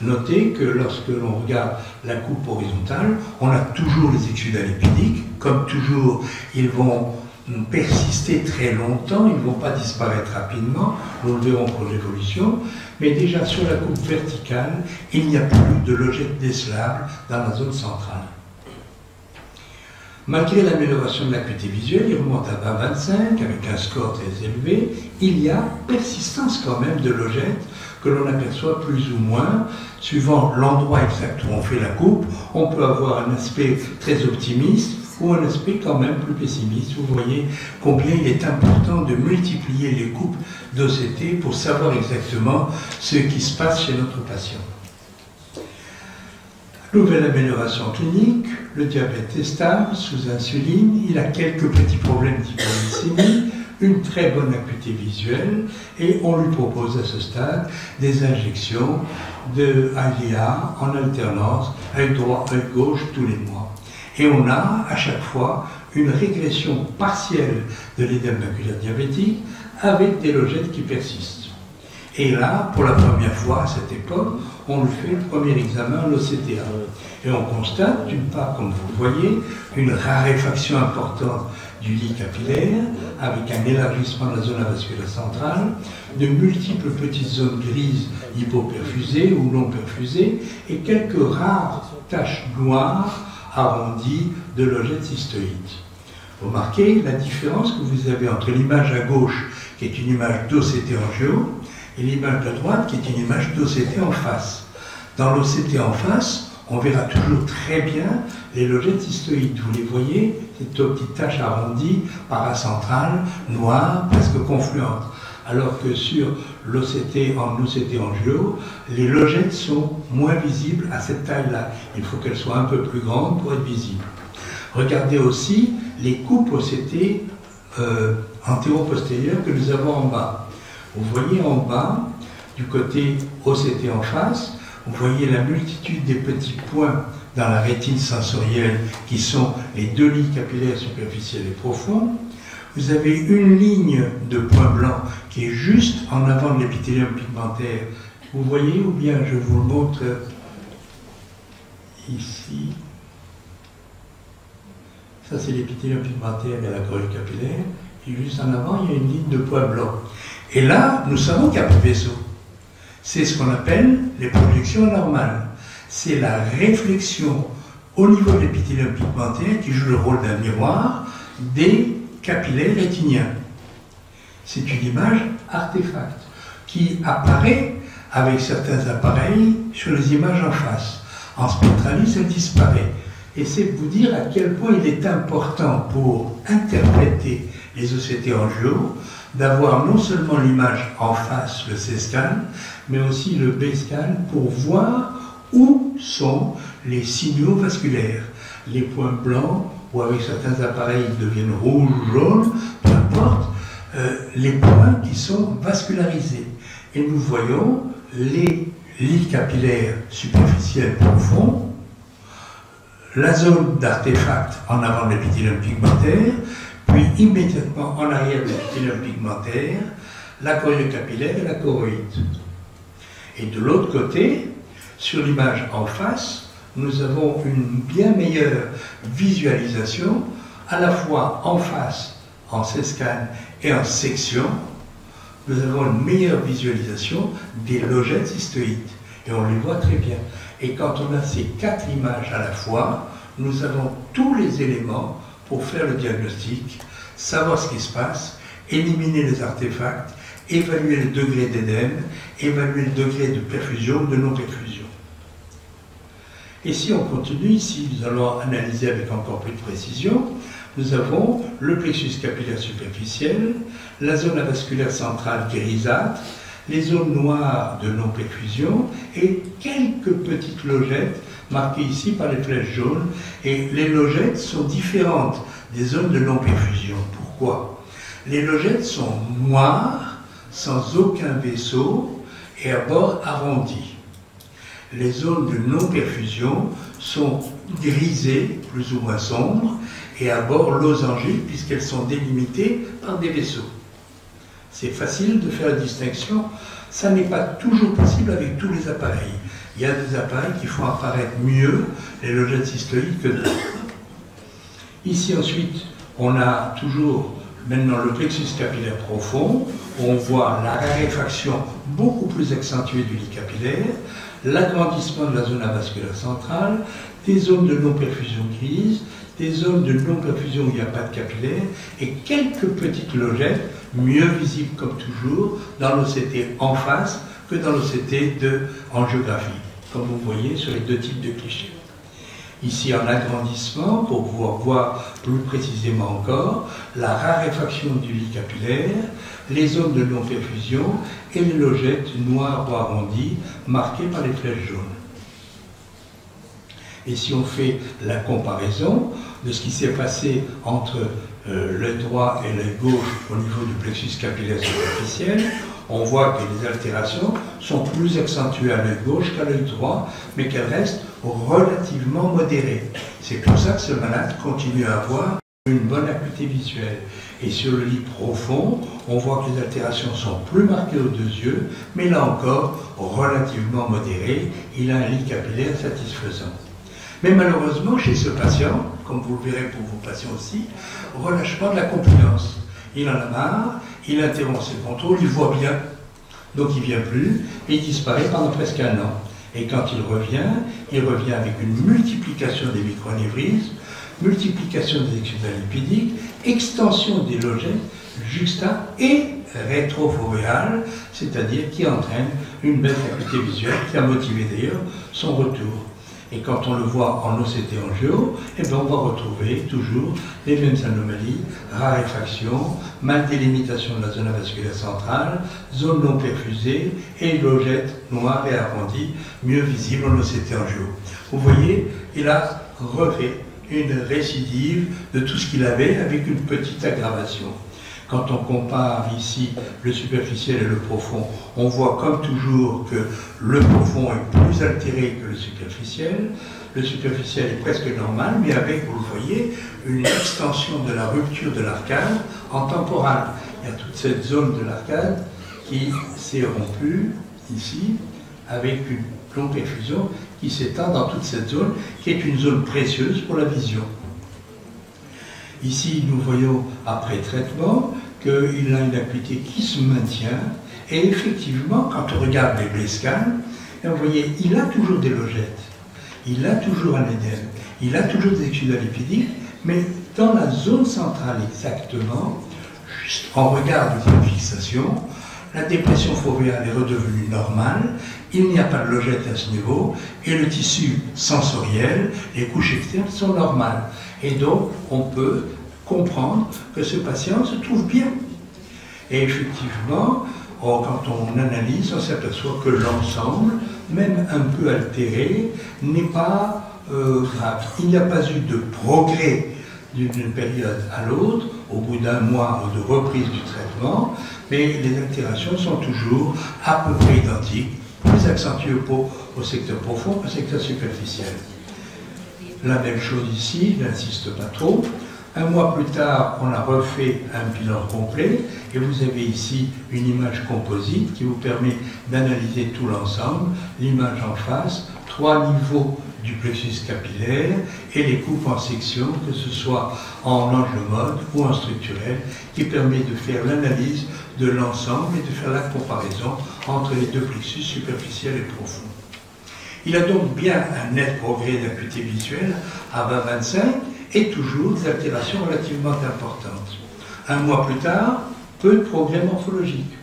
Notez que lorsque l'on regarde la coupe horizontale, on a toujours les exsudats lipidiques. Comme toujours, ils vont persister très longtemps, ils ne vont pas disparaître rapidement, nous le verrons pour l'évolution, mais déjà sur la coupe verticale, il n'y a plus de logette décelable dans la zone centrale. Malgré l'amélioration de l'acuité visuelle, il remonte à 20-25 avec un score très élevé, il y a persistance quand même de logettes que l'on aperçoit plus ou moins, suivant l'endroit exact où on fait la coupe. On peut avoir un aspect très optimiste ou un aspect quand même plus pessimiste. Vous voyez combien il est important de multiplier les coupes d'OCT pour savoir exactement ce qui se passe chez notre patient. Nouvelle amélioration clinique, le diabète est stable, sous insuline, il a quelques petits problèmes d'hypoglycémie, une très bonne acuité visuelle, et on lui propose à ce stade des injections de Eylea en alternance, œil droit, œil gauche tous les mois. Et on a à chaque fois une régression partielle de l'édème maculaire diabétique avec des logettes qui persistent. Et là, pour la première fois à cette époque, on lui fait le premier examen, l'OCTA. Et on constate, d'une part, comme vous le voyez, une raréfaction importante du lit capillaire, avec un élargissement de la zone avasculaire centrale, de multiples petites zones grises hypoperfusées ou non perfusées, et quelques rares taches noires arrondies de logettes cystoïdes. Remarquez la différence que vous avez entre l'image à gauche, qui est une image d'OCT angio, et l'image de droite, qui est une image d'OCT en face. Dans l'OCT en face, on verra toujours très bien les logettes cystoïdes. Vous les voyez, ces petites taches arrondies, paracentrales, noires, presque confluentes. Alors que sur l'OCT en OCT angio, les logettes sont moins visibles à cette taille-là. Il faut qu'elles soient un peu plus grandes pour être visibles. Regardez aussi les coupes OCT antéro-postérieures que nous avons en bas. Vous voyez en bas, du côté OCT en face, vous voyez la multitude des petits points dans la rétine sensorielle qui sont les deux lits capillaires superficiels et profonds. vous avez une ligne de points blancs qui est juste en avant de l'épithélium pigmentaire. Vous voyez, ou bien je vous le montre ici. Ça, c'est l'épithélium pigmentaire et la choroïde capillaire. Et juste en avant, il y a une ligne de points blancs. Et là, nous savons qu'il n'y a pas de vaisseau. C'est ce qu'on appelle les projections anormales. C'est la réflexion au niveau de l'épithélium pigmentaire qui joue le rôle d'un miroir des capillaires rétiniens. C'est une image artefact qui apparaît avec certains appareils sur les images en face. En spectralis, elle disparaît. Et c'est vous dire à quel point il est important pour interpréter les OCT angios d'avoir non seulement l'image en face, le C-scan, mais aussi le B-scan pour voir où sont les signaux vasculaires. Les points blancs, ou avec certains appareils ils deviennent rouges ou jaunes, peu importe, les points qui sont vascularisés. Et nous voyons les lits capillaires superficiels profonds, la zone d'artefact en avant de l'épithélium pigmentaire, puis immédiatement en arrière de l'épithélium pigmentaire, la choroïde capillaire et la choroïde. Et de l'autre côté, sur l'image en face, nous avons une bien meilleure visualisation, à la fois en face, en C-scan et en section. Nous avons une meilleure visualisation des logettes cystoïdes. Et on les voit très bien. Et quand on a ces 4 images à la fois, nous avons tous les éléments pour faire le diagnostic, savoir ce qui se passe, éliminer les artefacts, évaluer le degré d'édème, évaluer le degré de perfusion ou de non-perfusion. Et si on continue, ici nous allons analyser avec encore plus de précision, nous avons le plexus capillaire superficiel, la zone avasculaire centrale grisâtre, les zones noires de non-perfusion et quelques petites logettes marquées ici par les flèches jaunes. Et les logettes sont différentes des zones de non-perfusion. Pourquoi? Les logettes sont noires, sans aucun vaisseau et à bord arrondi. Les zones de non-perfusion sont grisées, plus ou moins sombres, et à bord losangiques, puisqu'elles sont délimitées par des vaisseaux. C'est facile de faire la distinction. Ça n'est pas toujours possible avec tous les appareils. Il y a des appareils qui font apparaître mieux les logettes cystoïdes que d'autres. Ici ensuite, on a toujours maintenant le plexus capillaire profond, où on voit la raréfaction beaucoup plus accentuée du lit capillaire, l'agrandissement de la zone avasculaire centrale, des zones de non-perfusion grises, des zones de non-perfusion où il n'y a pas de capillaire, et quelques petites logettes, mieux visibles comme toujours, dans l'OCT en face que dans l'OCT de angiographie, comme vous voyez sur les 2 types de clichés. Ici en agrandissement, pour pouvoir voir plus précisément encore, la raréfaction du lit capillaire, les zones de non-perfusion et les logettes noires ou arrondies marquées par les flèches jaunes. Et si on fait la comparaison de ce qui s'est passé entre l'œil droit et l'œil gauche au niveau du plexus capillaire superficiel, on voit que les altérations sont plus accentuées à l'œil gauche qu'à l'œil droit, mais qu'elles restent relativement modérées. C'est pour ça que ce malade continue à avoir une bonne acuité visuelle. Et sur le lit profond, on voit que les altérations sont plus marquées aux 2 yeux, mais là encore, relativement modérées. Il a un lit capillaire satisfaisant. Mais malheureusement, chez ce patient, comme vous le verrez pour vos patients aussi, relâchement de la compliance. Il en a marre, il interrompt ses contrôles, il voit bien, donc il ne vient plus, et il disparaît pendant presque 1 an. Et quand il revient avec une multiplication des micronévrismes, multiplication des exudalipidiques, extension des logettes juxta et rétrofovéale, c'est-à-dire qui entraîne une baisse d'acuité visuelle qui a motivé d'ailleurs son retour. Et quand on le voit en OCT angio, eh bien on va retrouver toujours les mêmes anomalies, raréfaction, mal délimitation de la zone avasculaire centrale, zone non perfusée et logettes noires et arrondies, mieux visibles en OCT angio. Vous voyez, il a refait une récidive de tout ce qu'il avait avec une petite aggravation. Quand on compare ici le superficiel et le profond, on voit comme toujours que le profond est plus altéré que le superficiel. Le superficiel est presque normal, mais avec, vous le voyez, une extension de la rupture de l'arcade en temporale. Il y a toute cette zone de l'arcade qui s'est rompue ici, avec une longue perfusion qui s'étend dans toute cette zone, qui est une zone précieuse pour la vision. Ici, nous voyons, après traitement, qu'il a une acuité qui se maintient, et effectivement, quand on regarde les blescales, vous voyez, il a toujours des logettes, il a toujours un édème, il a toujours des exudats lipidiques, mais dans la zone centrale exactement, juste en regard du point de fixation, la dépression fovéale est redevenue normale, il n'y a pas de logette à ce niveau, et le tissu sensoriel, les couches externes sont normales. Et donc, on peut comprendre que ce patient se trouve bien. Et effectivement, quand on analyse, on s'aperçoit que l'ensemble, même un peu altéré, n'est pas grave. Il n'y a pas eu de progrès d'une période à l'autre, au bout d'un mois de reprise du traitement, mais les altérations sont toujours à peu près identiques, plus accentuées au secteur profond qu'au secteur superficiel. La même chose ici, je n'insiste pas trop. Un mois plus tard, on a refait un bilan complet, et vous avez ici une image composite qui vous permet d'analyser tout l'ensemble, l'image en face, 3 niveaux du plexus capillaire et les coupes en section, que ce soit en angle mode ou en structurel, qui permet de faire l'analyse de l'ensemble et de faire la comparaison entre les deux plexus superficiels et profonds. Il a donc bien un net progrès d'acuité visuelle à 20-25 et toujours des altérations relativement importantes. Un mois plus tard, peu de progrès morphologiques.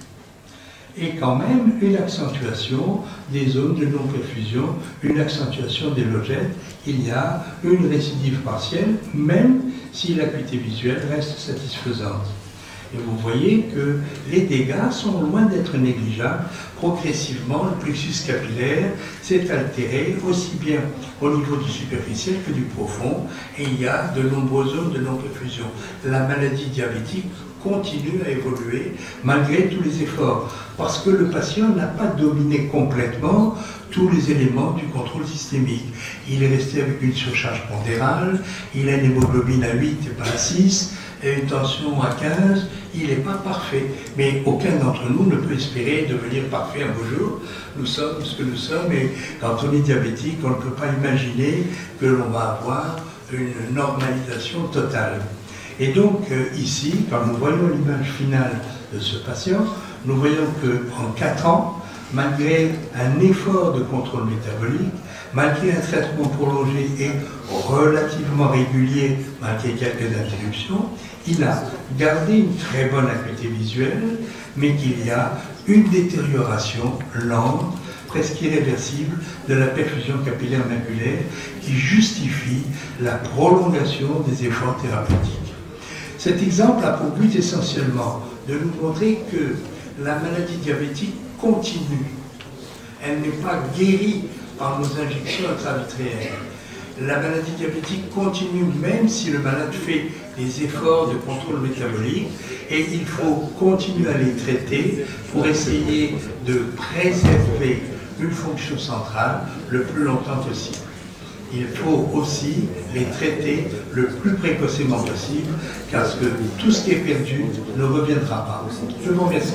Et quand même une accentuation des zones de non-perfusion, une accentuation des logettes. Il y a une récidive partielle, même si l'acuité visuelle reste satisfaisante. Et vous voyez que les dégâts sont loin d'être négligeables. Progressivement, le plexus capillaire s'est altéré aussi bien au niveau du superficiel que du profond, et il y a de nombreuses zones de non-perfusion. La maladie diabétique continue à évoluer malgré tous les efforts, parce que le patient n'a pas dominé complètement tous les éléments du contrôle systémique. Il est resté avec une surcharge pondérale, il a une hémoglobine à 8 et pas à 6, et une tension à 15, il n'est pas parfait. Mais aucun d'entre nous ne peut espérer devenir parfait un beau jour. Nous sommes ce que nous sommes, et quand on est diabétique, on ne peut pas imaginer que l'on va avoir une normalisation totale. Et donc ici, quand nous voyons l'image finale de ce patient, nous voyons qu'en 4 ans, malgré un effort de contrôle métabolique, malgré un traitement prolongé et relativement régulier, malgré quelques interruptions, il a gardé une très bonne acuité visuelle, mais qu'il y a une détérioration lente, presque irréversible, de la perfusion capillaire maculaire qui justifie la prolongation des efforts thérapeutiques. Cet exemple a pour but essentiellement de nous montrer que la maladie diabétique continue. Elle n'est pas guérie par nos injections intravitréennes. La maladie diabétique continue même si le malade fait des efforts de contrôle métabolique, et il faut continuer à les traiter pour essayer de préserver une fonction centrale le plus longtemps possible. Il faut aussi les traiter le plus précocement possible, car tout ce qui est perdu ne reviendra pas. Je vous remercie.